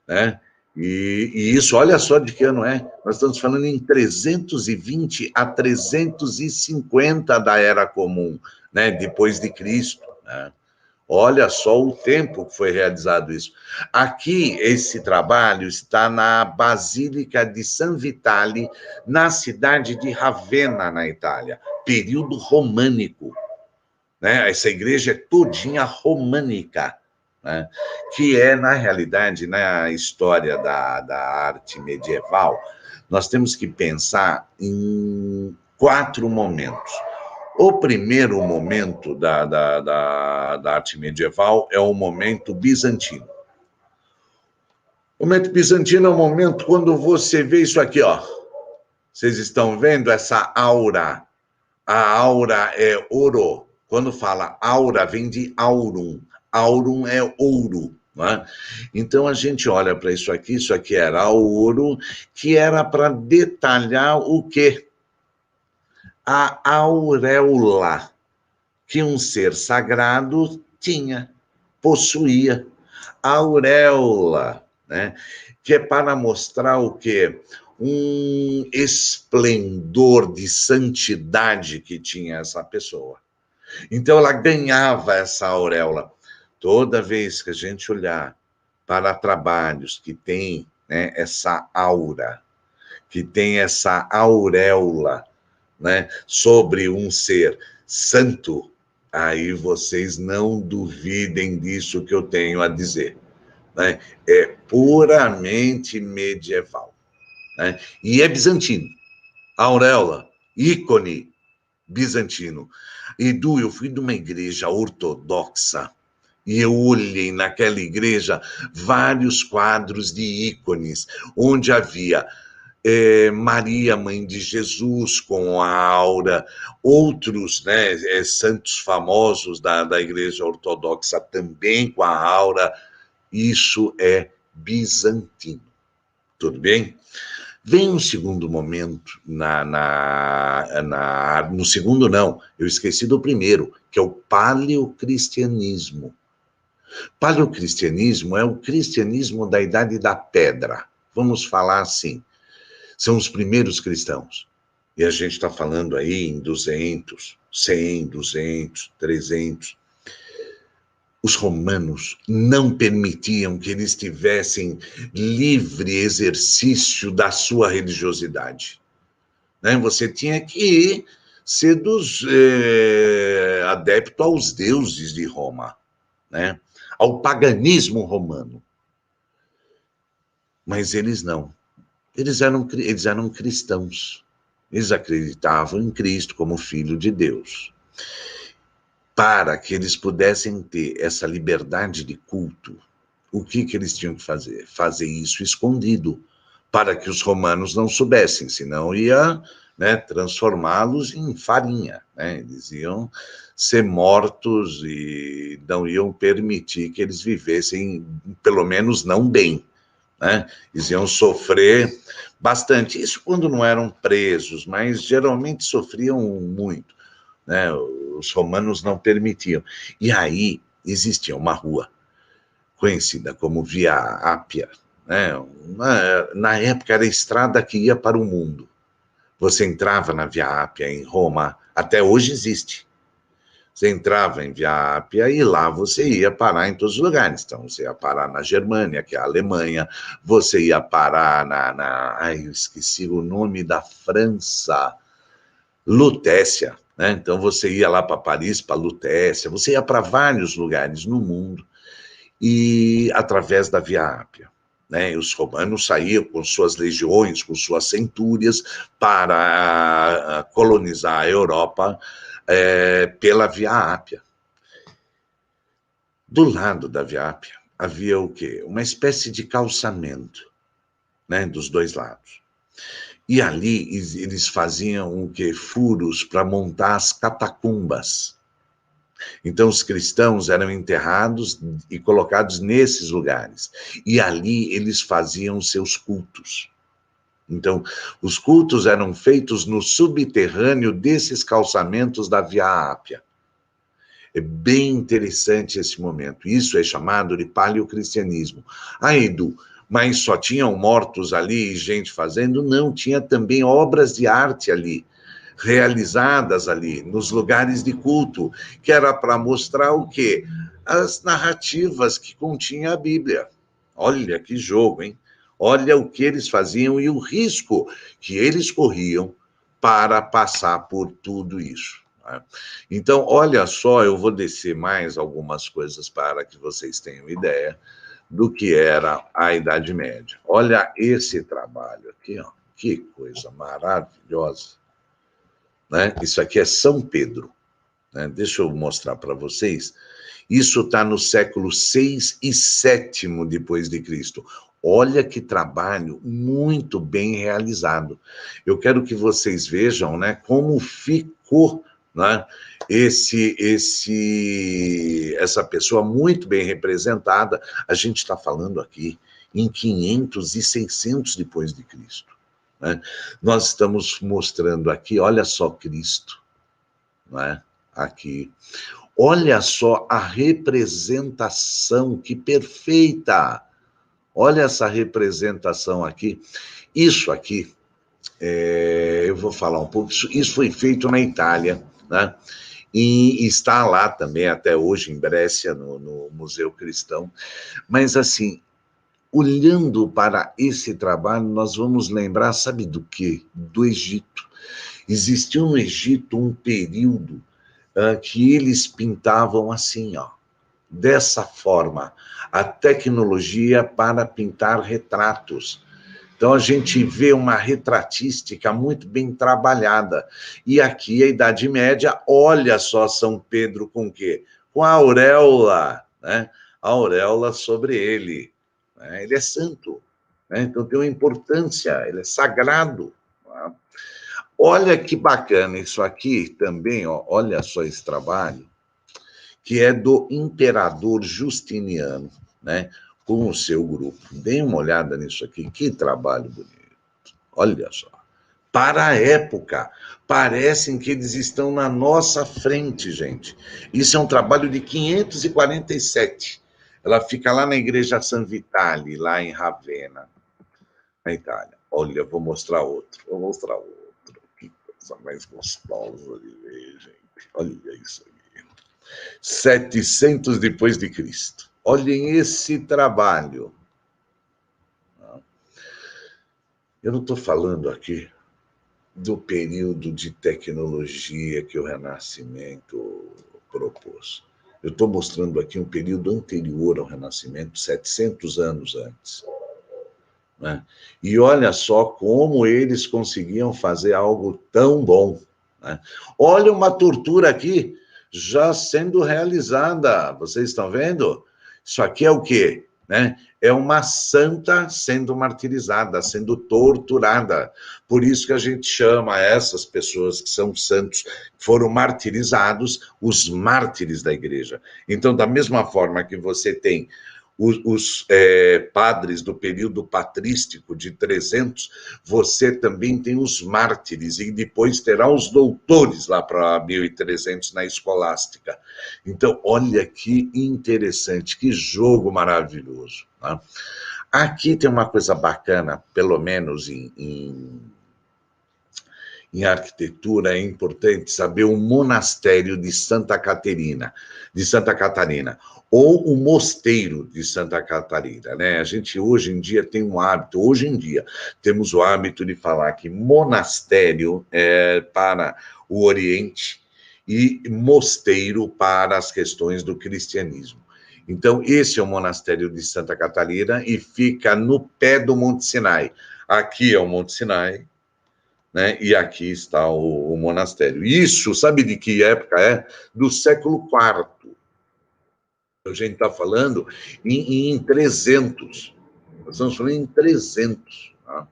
[SPEAKER 1] Né? E isso, olha só de que ano é. Nós estamos falando em 320 a 350 da Era Comum, né? Depois de Cristo, né? Olha só o tempo que foi realizado isso. Aqui, esse trabalho está na Basílica de San Vitale, na cidade de Ravenna, na Itália, período românico, né? Essa igreja é todinha românica, né? Que é, na realidade, na história da arte medieval, nós temos que pensar em 4 momentos. O primeiro momento da arte medieval é o momento bizantino. O momento bizantino é o momento quando você vê isso aqui, ó. Vocês estão vendo essa aura? A aura é ouro. Quando fala aura, vem de aurum. Aurum é ouro. Né? Então a gente olha para isso aqui era ouro, que era para detalhar o quê? A auréola que um ser sagrado tinha, possuía. A auréola, né? Que é para mostrar o quê? Um esplendor de santidade que tinha essa pessoa. Então, ela ganhava essa auréola. Toda vez que a gente olhar para trabalhos que têm, né, essa aura, que tem essa auréola, né, sobre um ser santo, aí vocês não duvidem disso que eu tenho a dizer, né? É puramente medieval, né? E é bizantino. A auréola, ícone bizantino. Edu, eu fui de uma igreja ortodoxa e eu olhei naquela igreja vários quadros de ícones, onde havia Maria, mãe de Jesus, com a aura, outros, né, santos famosos da Igreja Ortodoxa também com a aura. Isso é bizantino. Tudo bem? Vem um segundo momento no segundo não, eu esqueci do primeiro, que é o paleocristianismo. Paleocristianismo é o cristianismo da Idade da Pedra, vamos falar assim. São os primeiros cristãos. E a gente está falando aí em 200, 100, 200, 300. Os romanos não permitiam que eles tivessem livre exercício da sua religiosidade. Né? Você tinha que ser adepto aos deuses de Roma, né? Ao paganismo romano. Mas eles não. Eles eram cristãos. Eles acreditavam em Cristo como Filho de Deus. Para que eles pudessem ter essa liberdade de culto, o que eles tinham que fazer? Fazer isso escondido, para que os romanos não soubessem, senão ia, né, transformá-los em farinha. Né? Eles iam ser mortos e não iam permitir que eles vivessem, pelo menos não bem. Né? Eles iam sofrer bastante. Isso quando não eram presos, mas geralmente sofriam muito. Né? Os romanos não permitiam. E aí existia uma rua conhecida como Via Ápia. Né? Na época era a estrada que ia para o mundo. Você entrava na Via Ápia em Roma, até hoje existe. Você entrava em Via Ápia e lá você ia parar em todos os lugares. Então, você ia parar na Germânia, que é a Alemanha, você ia parar Ai, eu esqueci o nome da França, Lutécia, né? Então, você ia lá para Paris, para Lutécia, você ia para vários lugares no mundo, e através da Via Ápia. Né? Os romanos saíam com suas legiões, com suas centúrias, para colonizar a Europa pela Via Ápia. Do lado da Via Ápia havia o quê? Uma espécie de calçamento, né, dos dois lados. E ali eles faziam o quê? Furos para montar as catacumbas. Então, os cristãos eram enterrados e colocados nesses lugares. E ali eles faziam seus cultos. Então, os cultos eram feitos no subterrâneo desses calçamentos da Via Ápia. É bem interessante esse momento. Isso é chamado de paleocristianismo. Ah, Edu, mas só tinham mortos ali e gente fazendo? Não, tinha também obras de arte ali, realizadas ali, nos lugares de culto, que era para mostrar o quê? As narrativas que continha a Bíblia. Olha que jogo, hein? Olha o que eles faziam e o risco que eles corriam para passar por tudo isso. Né? Então, olha só, eu vou descer mais algumas coisas para que vocês tenham ideia do que era a Idade Média. Olha esse trabalho aqui, ó. Que coisa maravilhosa. Né? Isso aqui é São Pedro. Né? Deixa eu mostrar para vocês. Isso está no século 6 e 7 depois de Cristo. Olha que trabalho muito bem realizado. Eu quero que vocês vejam, né, como ficou, né, essa pessoa muito bem representada. A gente está falando aqui em 500 e 600 depois de Cristo. Né? Nós estamos mostrando aqui, olha só Cristo, né? Aqui. Olha só a representação, que perfeita! Olha essa representação aqui. Isso aqui, eu vou falar um pouco, isso foi feito na Itália, né? E está lá também, até hoje, em Brescia, no Museu Cristão. Mas, assim, olhando para esse trabalho, nós vamos lembrar, sabe do quê? Do Egito. Existiu no Egito um período que eles pintavam assim, ó, dessa forma, a tecnologia para pintar retratos. Então, a gente vê uma retratística muito bem trabalhada. E aqui, a Idade Média, olha só São Pedro com o quê? Com a auréola, né? A auréola sobre ele. Né? Ele é santo, né? Então tem uma importância, ele é sagrado. Né? Olha que bacana isso aqui também, ó, olha só esse trabalho, que é do imperador Justiniano, né, com o seu grupo. Deem uma olhada nisso aqui, que trabalho bonito. Olha só. Para a época, parecem que eles estão na nossa frente, gente. Isso é um trabalho de 547. Ela fica lá na Igreja San Vitale, lá em Ravenna, na Itália. Olha, vou mostrar outro. Que coisa mais gostosa de ver, gente. Olha isso aqui. 700 depois de Cristo. Olhem esse trabalho. Eu não estou falando aqui do período de tecnologia que o Renascimento propôs. Eu estou mostrando aqui um período anterior ao Renascimento, 700 anos antes. Né? E olha só como eles conseguiam fazer algo tão bom. Né? Olha uma tortura aqui já sendo realizada. Vocês estão vendo? Isso aqui é o quê? Né? É uma santa sendo martirizada, sendo torturada. Por isso que a gente chama essas pessoas que são santos, foram martirizados, os mártires da igreja. Então, da mesma forma que você tem os padres do período patrístico de 300, você também tem os mártires, e depois terá os doutores lá para 1300 na escolástica. Então, olha que interessante, que jogo maravilhoso. Né? Aqui tem uma coisa bacana, pelo menos em em arquitetura, é importante saber o monastério de Santa Catarina, ou o mosteiro de Santa Catarina, né? A gente hoje em dia tem um hábito, temos o hábito de falar que monastério é para o Oriente e mosteiro para as questões do cristianismo. Então, esse é o monastério de Santa Catarina e fica no pé do Monte Sinai. Aqui é o Monte Sinai, né? E aqui está o monastério. Isso, sabe de que época é? Do século IV. A gente está falando em 300. Nós estamos falando em 300. Tá?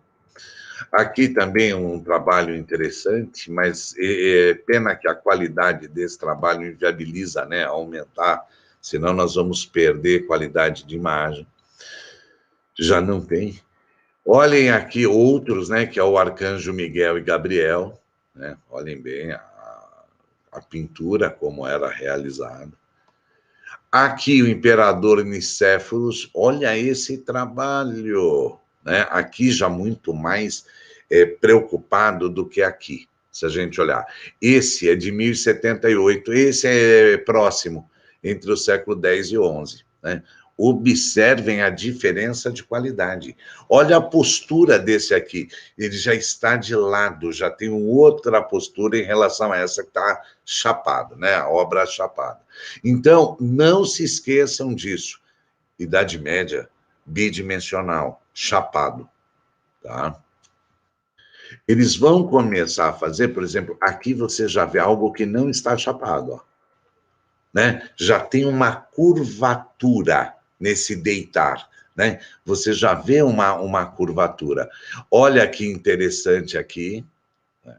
[SPEAKER 1] Aqui também um trabalho interessante, mas é pena que a qualidade desse trabalho inviabiliza, né, aumentar, senão nós vamos perder qualidade de imagem. Já não tem. Olhem aqui outros, né, que é o Arcanjo Miguel e Gabriel, né? Olhem bem a pintura, como era realizada. Aqui o Imperador Nicéforos, olha esse trabalho, né? Aqui já muito mais preocupado do que aqui, se a gente olhar. Esse é de 1078, esse é próximo, entre o século X e XI, né? Observem a diferença de qualidade. Olha a postura desse aqui. Ele já está de lado, já tem outra postura em relação a essa que está chapado, né? A obra chapada. Então, não se esqueçam disso. Idade Média, bidimensional, chapado, tá? Eles vão começar a fazer, por exemplo, aqui você já vê algo que não está chapado, ó, né? Já tem uma curvatura nesse deitar, né? Você já vê uma curvatura. Olha que interessante aqui, né?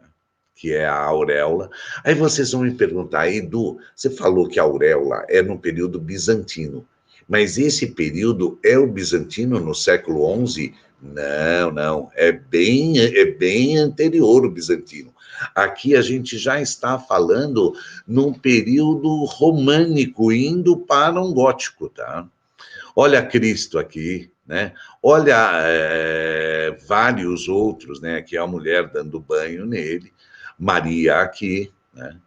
[SPEAKER 1] Que é a auréola. Aí vocês vão me perguntar, Edu, você falou que a auréola é no período bizantino, mas esse período é o bizantino no século XI? Não, é bem anterior o bizantino. Aqui a gente já está falando num período românico, indo para um gótico, tá? Olha Cristo aqui, né? Olha vários outros, né? Aqui é a mulher dando banho nele, Maria aqui, né?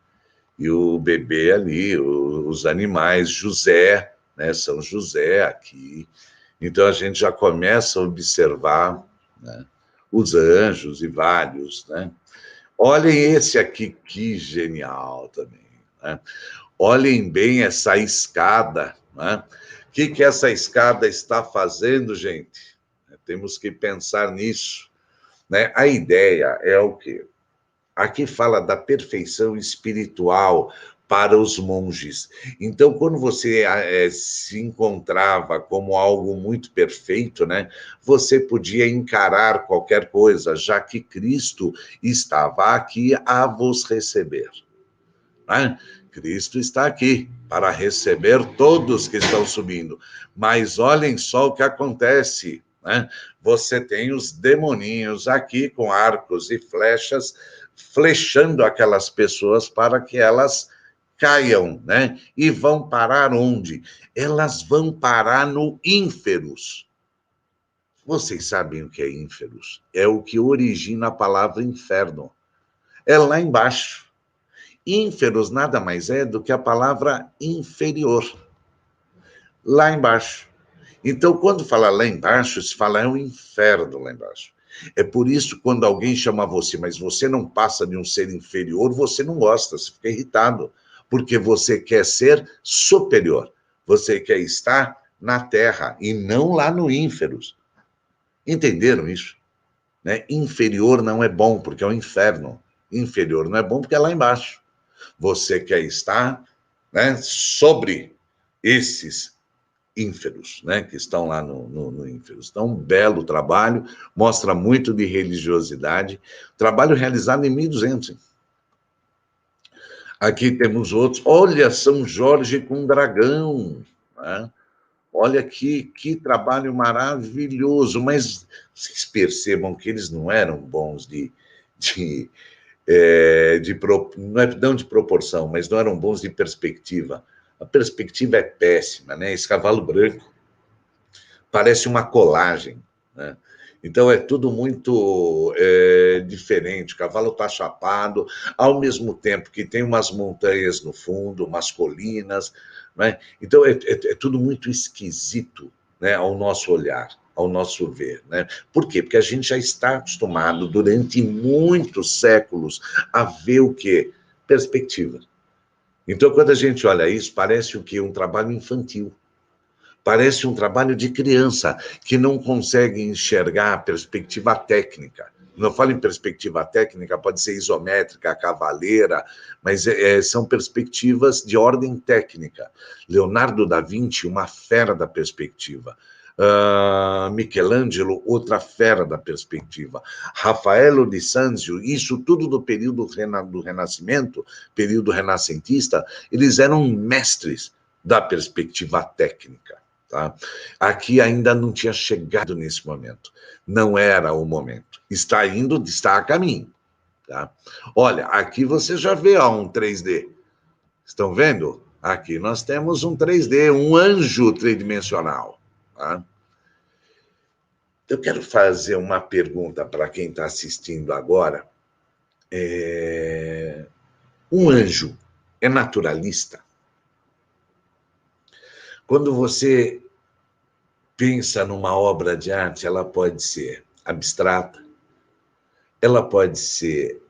[SPEAKER 1] E o bebê ali, os animais, José, né? São José aqui. Então a gente já começa a observar, né, os anjos e vários, né? Olhem esse aqui, que genial também, né? Olhem bem essa escada, né? O que essa escada está fazendo, gente? Temos que pensar nisso, né? A ideia é o quê? Aqui fala da perfeição espiritual para os monges. Então, quando você se encontrava como algo muito perfeito, né, você podia encarar qualquer coisa, já que Cristo estava aqui a vos receber. Né? Cristo está aqui para receber todos que estão subindo. Mas olhem só o que acontece, né? Você tem os demoninhos aqui com arcos e flechas, flechando aquelas pessoas para que elas caiam, né? E vão parar onde? Elas vão parar no ínferos. Vocês sabem o que é ínferos? É o que origina a palavra inferno. É lá embaixo. Ínferos nada mais é do que a palavra inferior. Lá embaixo. Então, quando fala lá embaixo, se fala é um inferno lá embaixo. É por isso, quando alguém chama você, mas você não passa de um ser inferior, você não gosta, você fica irritado, porque você quer ser superior. Você quer estar na terra e não lá no ínferos. Entenderam isso? Né? Inferior não é bom, porque é o inferno. Inferior não é bom, porque é lá embaixo. Você quer estar, né, sobre esses ínferos, né, que estão lá no ínferos. Então, um belo trabalho, mostra muito de religiosidade. Trabalho realizado em 1200. Hein? Aqui temos outros. Olha, São Jorge com dragão. Né? Olha que trabalho maravilhoso. Mas vocês percebam que eles não eram bons não de proporção, mas não eram bons de perspectiva. A perspectiva é péssima, né? Esse cavalo branco parece uma colagem, né? Então, é tudo muito diferente. O cavalo está chapado, ao mesmo tempo que tem umas montanhas no fundo, umas colinas, né? Então, é tudo muito esquisito, né, ao nosso olhar, ao nosso ver, né? Por quê? Porque a gente já está acostumado, durante muitos séculos, a ver o quê? Perspectiva. Então, quando a gente olha isso, parece o quê? Um trabalho infantil. Parece um trabalho de criança que não consegue enxergar a perspectiva técnica. Não falo em perspectiva técnica, pode ser isométrica, cavaleira, mas são perspectivas de ordem técnica. Leonardo da Vinci, uma fera da perspectiva. Michelangelo, outra fera da perspectiva. Rafaelo de Sanzio, isso tudo do período do Renascimento, período renascentista, eles eram mestres da perspectiva técnica. Tá? Aqui ainda não tinha chegado nesse momento. Não era o momento. Está indo, está a caminho. Tá? Olha, aqui você já vê um 3D. Estão vendo? Aqui nós temos um 3D, um anjo tridimensional. Tá? Eu quero fazer uma pergunta para quem está assistindo agora. Um anjo é naturalista? Quando você pensa numa obra de arte, ela pode ser abstrata, ela pode ser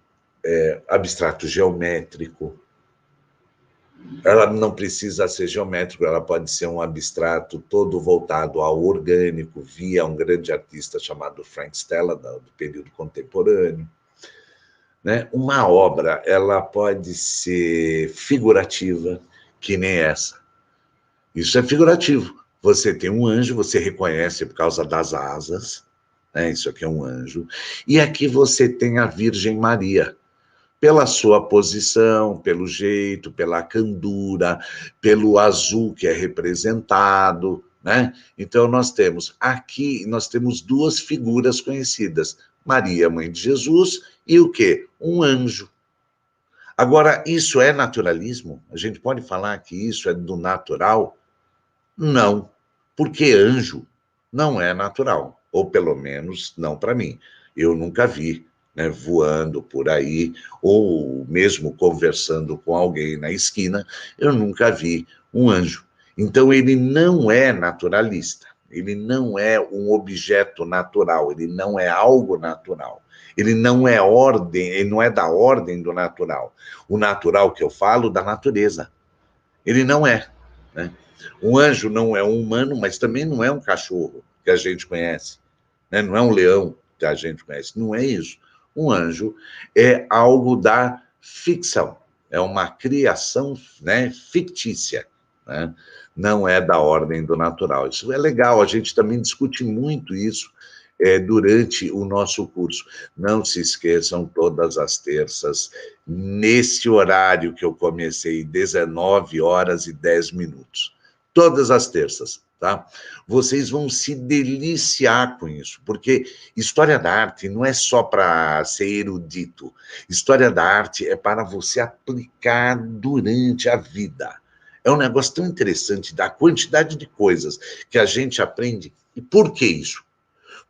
[SPEAKER 1] abstrato geométrico, ela não precisa ser geométrico, ela pode ser um abstrato todo voltado ao orgânico, via um grande artista chamado Frank Stella, do período contemporâneo. Né? Uma obra, ela pode ser figurativa, que nem essa. Isso é figurativo. Você tem um anjo, você reconhece por causa das asas, né? Isso aqui é um anjo. E aqui você tem a Virgem Maria, pela sua posição, pelo jeito, pela candura, pelo azul que é representado, né? Então nós temos duas figuras conhecidas, Maria, mãe de Jesus, e o quê? Um anjo. Agora, isso é naturalismo? A gente pode falar que isso é do natural? Não, porque anjo não é natural, ou pelo menos não para mim. Eu nunca vi, né, voando por aí, ou mesmo conversando com alguém na esquina, eu nunca vi um anjo. Então, ele não é naturalista, ele não é um objeto natural, ele não é algo natural. Ele não é ordem, ele não é da ordem do natural. O natural que eu falo, da natureza. Ele não é, né? Um anjo não é um humano, mas também não é um cachorro que a gente conhece, né? Não é um leão que a gente conhece, não é isso. Um anjo é algo da ficção, é uma criação, né, fictícia, né? Não é da ordem do natural. Isso é legal, a gente também discute muito isso durante o nosso curso. Não se esqueçam, todas as terças, nesse horário que eu comecei, 19h10. Todas as terças, tá? Vocês vão se deliciar com isso, porque história da arte não é só para ser erudito. História da arte é para você aplicar durante a vida. É um negócio tão interessante da quantidade de coisas que a gente aprende. E por que isso?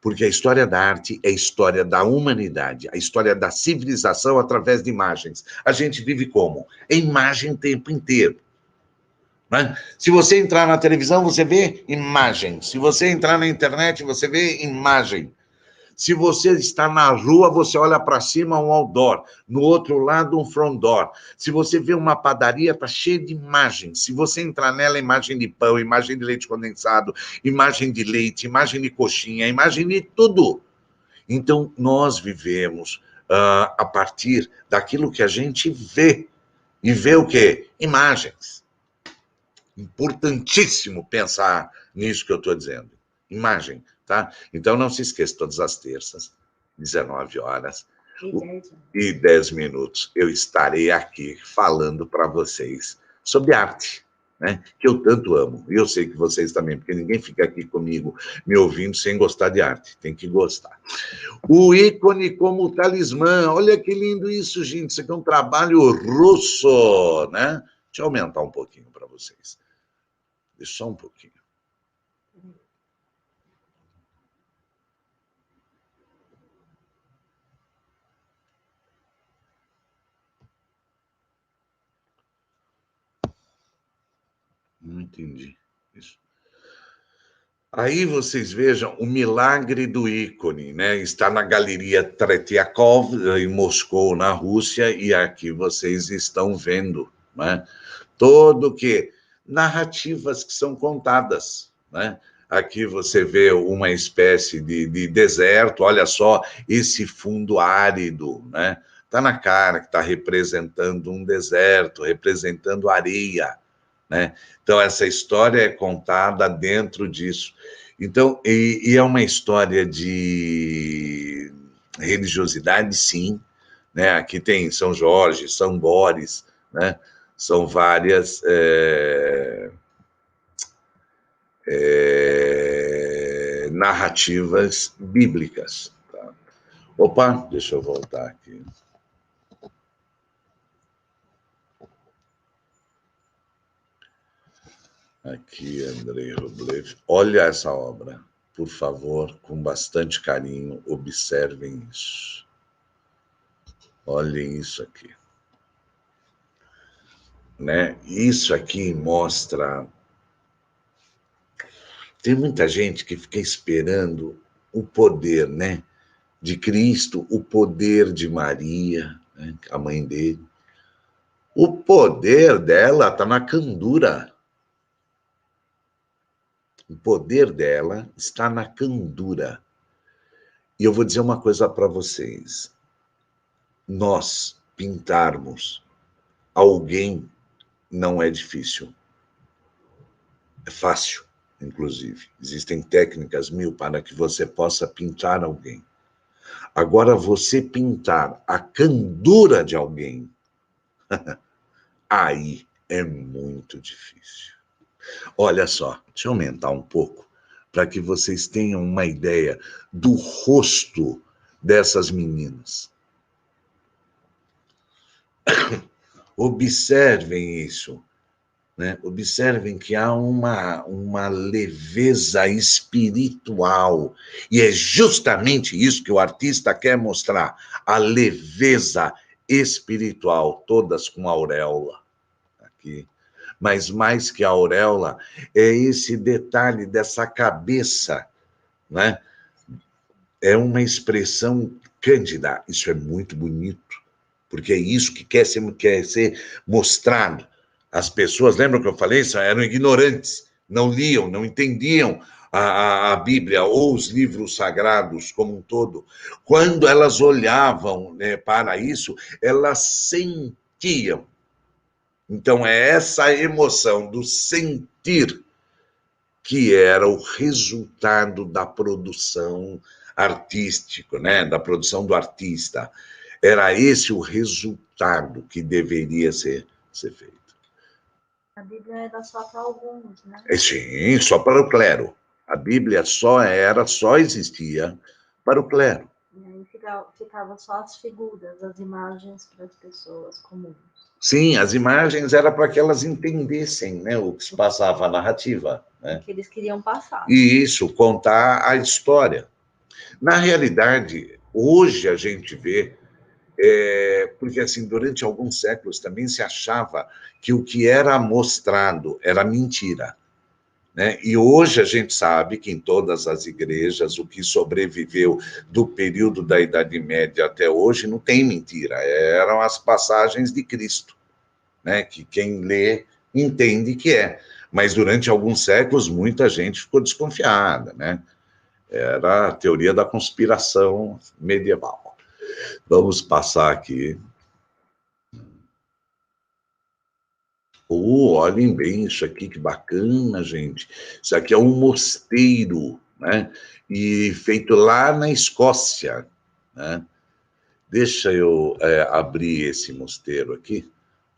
[SPEAKER 1] Porque a história da arte é a história da humanidade, a história da civilização através de imagens. A gente vive como? É imagem o tempo inteiro. Né? Se você entrar na televisão, você vê imagem. Se você entrar na internet, você vê imagem. Se você está na rua, você olha para cima, um outdoor. No outro lado, um front door. Se você vê uma padaria, está cheia de imagens. Se você entrar nela, imagem de pão, imagem de leite condensado, imagem de leite, imagem de coxinha, imagem de tudo. Então, nós vivemos a partir daquilo que a gente vê. E vê o quê? Imagens. Importantíssimo pensar nisso que eu estou dizendo. Imagem, tá? Então, não se esqueça, todas as terças, 19h10, eu estarei aqui falando para vocês sobre arte, né? Que eu tanto amo. E eu sei que vocês também, porque ninguém fica aqui comigo me ouvindo sem gostar de arte. Tem que gostar. O ícone como talismã. Olha que lindo isso, gente. Isso aqui é um trabalho russo, né? Deixa eu aumentar um pouquinho para vocês. Deixa só um pouquinho. Não entendi isso. Aí vocês vejam o milagre do ícone, né? Está na Galeria Tretiakov, em Moscou, na Rússia, e aqui vocês estão vendo, né? Todo que narrativas que são contadas, né? Aqui você vê uma espécie de deserto, olha só esse fundo árido, né? Está na cara que está representando um deserto, representando areia, né? Então, essa história é contada dentro disso. Então, e é uma história de religiosidade, sim, né? Aqui tem São Jorge, São Boris, né? São várias narrativas bíblicas. Tá? Opa, deixa eu voltar aqui. Aqui, Andrei Rublev. Olha essa obra, por favor, com bastante carinho, observem isso. Olhem isso aqui. Né? Isso aqui mostra... Tem muita gente que fica esperando o poder, né? De Cristo, o poder de Maria, né? A mãe dele. O poder dela está na candura. O poder dela está na candura. E eu vou dizer uma coisa para vocês. Nós pintarmos alguém não é difícil. É fácil, inclusive. Existem técnicas 1000 para que você possa pintar alguém. Agora, você pintar a candura de alguém, aí é muito difícil. Olha só, deixa eu aumentar um pouco, para que vocês tenham uma ideia do rosto dessas meninas. Observem isso, né? Observem que há uma leveza espiritual, e é justamente isso que o artista quer mostrar, a leveza espiritual, todas com auréola aqui. Mas mais que a auréola, é esse detalhe dessa cabeça, né? É uma expressão cândida, isso é muito bonito, porque é isso que quer ser mostrado. As pessoas, lembram que eu falei isso? Eram ignorantes, não liam, não entendiam a Bíblia ou os livros sagrados como um todo. Quando elas olhavam, né, para isso, elas sentiam. Então, é essa emoção do sentir que era o resultado da produção artística, né? Da produção do artista. Era esse o resultado que deveria ser feito.
[SPEAKER 2] A Bíblia era só para alguns, né?
[SPEAKER 1] Sim, só para o clero. A Bíblia só existia para o clero.
[SPEAKER 2] E aí ficava só as figuras, as imagens para as pessoas comuns.
[SPEAKER 1] Sim, as imagens eram para que elas entendessem, né, o que se passava, a narrativa. Né?
[SPEAKER 2] O que eles queriam passar.
[SPEAKER 1] E isso, contar a história. Na realidade, hoje a gente vê, porque assim, durante alguns séculos também se achava que o que era mostrado era mentira. Né? E hoje a gente sabe que em todas as igrejas, o que sobreviveu do período da Idade Média até hoje não tem mentira, eram as passagens de Cristo, né? Que quem lê entende que é. Mas durante alguns séculos muita gente ficou desconfiada, né? Era a teoria da conspiração medieval. Vamos passar aqui. Olhem bem isso aqui, que bacana, gente. Isso aqui é um mosteiro, né? E feito lá na Escócia, né? Deixa eu abrir esse mosteiro aqui.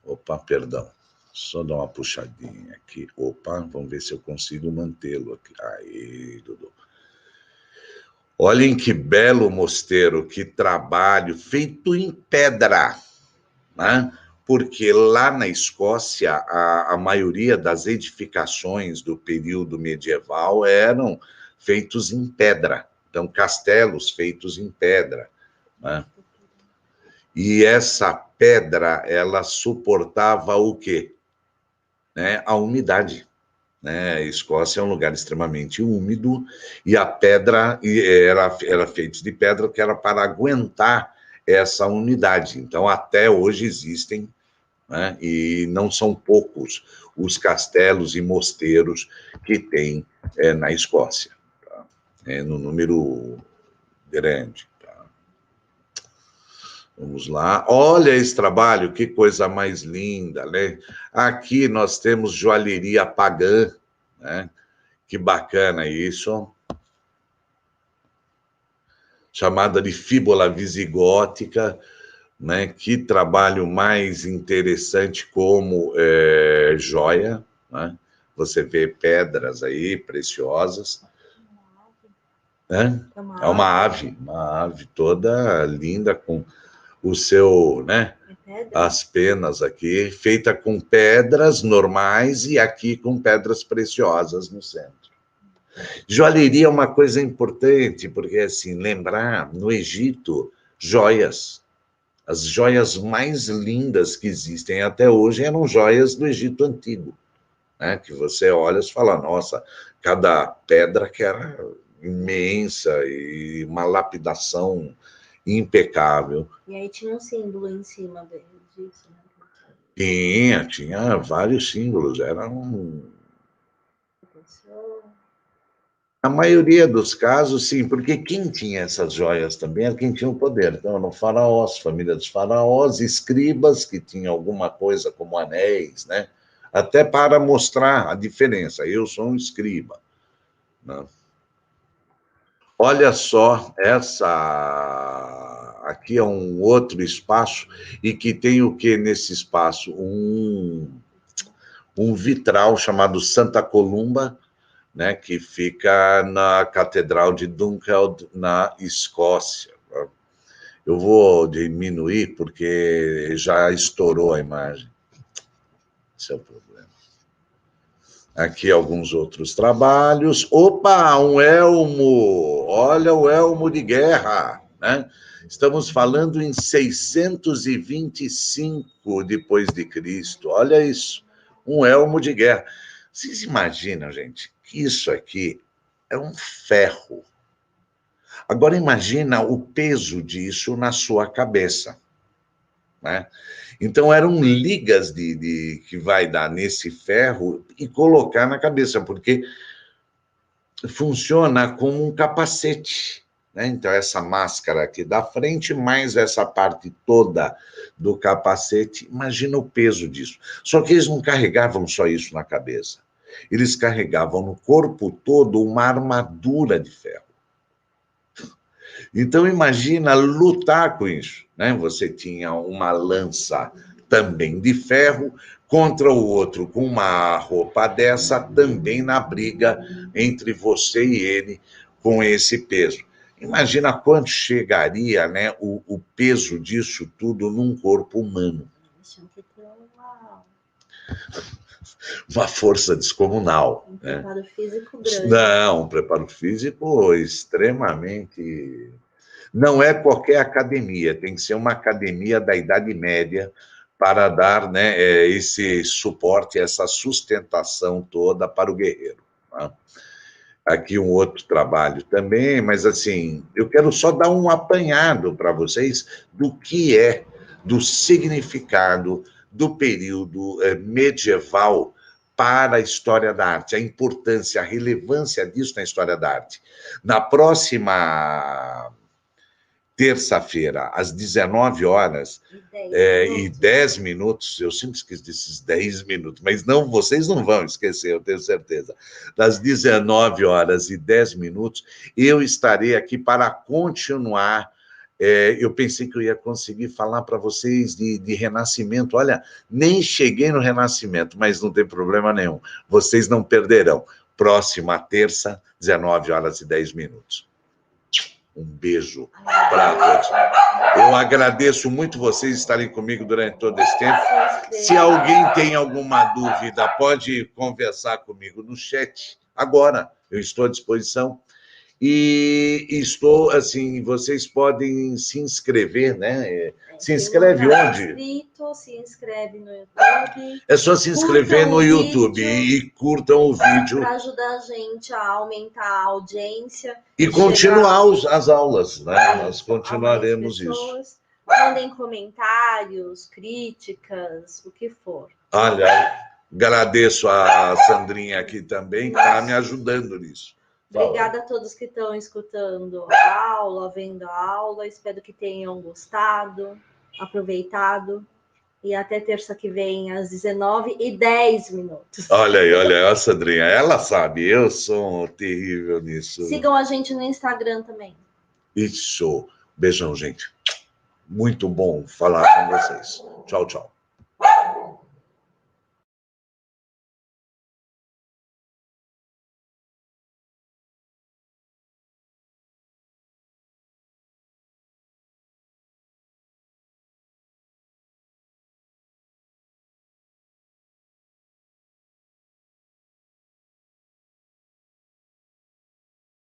[SPEAKER 1] Opa, perdão. Só dar uma puxadinha aqui. Opa, vamos ver se eu consigo mantê-lo aqui. Aí, Dudu. Olhem que belo mosteiro, que trabalho, feito em pedra, né? Porque lá na Escócia, a maioria das edificações do período medieval eram feitos em pedra. Então, castelos feitos em pedra. Né? E essa pedra, ela suportava o quê? Né? A umidade. né? A Escócia é um lugar extremamente úmido e a pedra era feita de pedra que era para aguentar essa umidade. Então, até hoje existem, né? E não são poucos os castelos e mosteiros que tem na Escócia, tá? No número grande. Tá? Vamos lá. Olha esse trabalho, que coisa mais linda, né? Aqui nós temos joalheria pagã, né? Que bacana isso. Chamada de fíbula visigótica, né? Que trabalho mais interessante como joia, né? Você vê pedras aí preciosas. Né? É uma ave toda linda com o seu, né? As penas aqui, feita com pedras normais e aqui com pedras preciosas no centro. Joalheria é uma coisa importante, porque, assim, lembrar, no Egito, joias. As joias mais lindas que existem até hoje eram joias do Egito Antigo, né? Que você olha e fala, nossa, cada pedra que era imensa e uma lapidação impecável.
[SPEAKER 2] E aí tinha um símbolo em cima disso,
[SPEAKER 1] né? Tinha vários símbolos, era A maioria dos casos, sim, porque quem tinha essas joias também era quem tinha o poder. Então, eram faraós, família dos faraós, escribas que tinham alguma coisa como anéis, né? Até para mostrar a diferença. Eu sou um escriba. Né? Olha só, aqui é um outro espaço e que tem o que nesse espaço? Um vitral chamado Santa Columba, né, que fica na Catedral de Dunkeld, na Escócia. Eu vou diminuir porque já estourou a imagem. Esse é o problema. Aqui alguns outros trabalhos. Opa, um elmo! Olha o elmo de guerra, né? Estamos falando em 625 depois de Cristo. Olha isso, um elmo de guerra. Vocês imaginam, gente, que isso aqui é um ferro. Agora imagina o peso disso na sua cabeça, né? Então eram ligas que vai dar nesse ferro e colocar na cabeça, porque funciona como um capacete, né? Então essa máscara aqui da frente, mais essa parte toda do capacete, imagina o peso disso. Só que eles não carregavam só isso na cabeça. Eles carregavam no corpo todo uma armadura de ferro. Então, imagina lutar com isso, né? Você tinha uma lança também de ferro contra o outro com uma roupa dessa, também na briga entre você e ele com esse peso. Imagina quanto chegaria, né, o peso disso tudo num corpo humano. Uma força descomunal.
[SPEAKER 2] Um preparo físico grande.
[SPEAKER 1] Não, um preparo físico extremamente... Não é qualquer academia, tem que ser uma academia da Idade Média para dar, né, esse suporte, essa sustentação toda para o guerreiro. Tá? Aqui um outro trabalho também, mas assim, eu quero só dar um apanhado para vocês do que é, do significado do período medieval para a história da arte, a importância, a relevância disso na história da arte. Na próxima terça-feira, às 19 horas e 10 minutos, eu sempre esqueço desses 10 minutos, mas não, vocês não vão esquecer, eu tenho certeza. Das 19 horas e 10 minutos, eu estarei aqui para continuar. Eu pensei que eu ia conseguir falar para vocês de Renascimento. Olha, nem cheguei no Renascimento, mas não tem problema nenhum. Vocês não perderão. Próxima terça, 19 horas e 10 minutos. Um beijo para todos. Eu agradeço muito vocês estarem comigo durante todo esse tempo. Se alguém tem alguma dúvida, pode conversar comigo no chat agora. Eu estou à disposição. E estou, assim, vocês podem se inscrever, né? Se inscreve onde?
[SPEAKER 2] Inscrito, se inscreve no YouTube.
[SPEAKER 1] É só se inscrever no YouTube e curtam o vídeo.
[SPEAKER 2] Para ajudar a gente a aumentar a audiência.
[SPEAKER 1] E continuar as aulas, né? Nós continuaremos isso.
[SPEAKER 2] Mandem comentários, críticas, o que for.
[SPEAKER 1] Olha, agradeço a Sandrinha aqui também, que está me ajudando nisso.
[SPEAKER 2] Obrigada a todos que estão escutando a aula, vendo a aula. Espero que tenham gostado, aproveitado. E até terça que vem, às 19h10.
[SPEAKER 1] Olha aí, a Sandrinha. Ela sabe, eu sou terrível nisso.
[SPEAKER 2] Sigam a gente no Instagram também.
[SPEAKER 1] Isso. Beijão, gente. Muito bom falar com vocês. Tchau, tchau.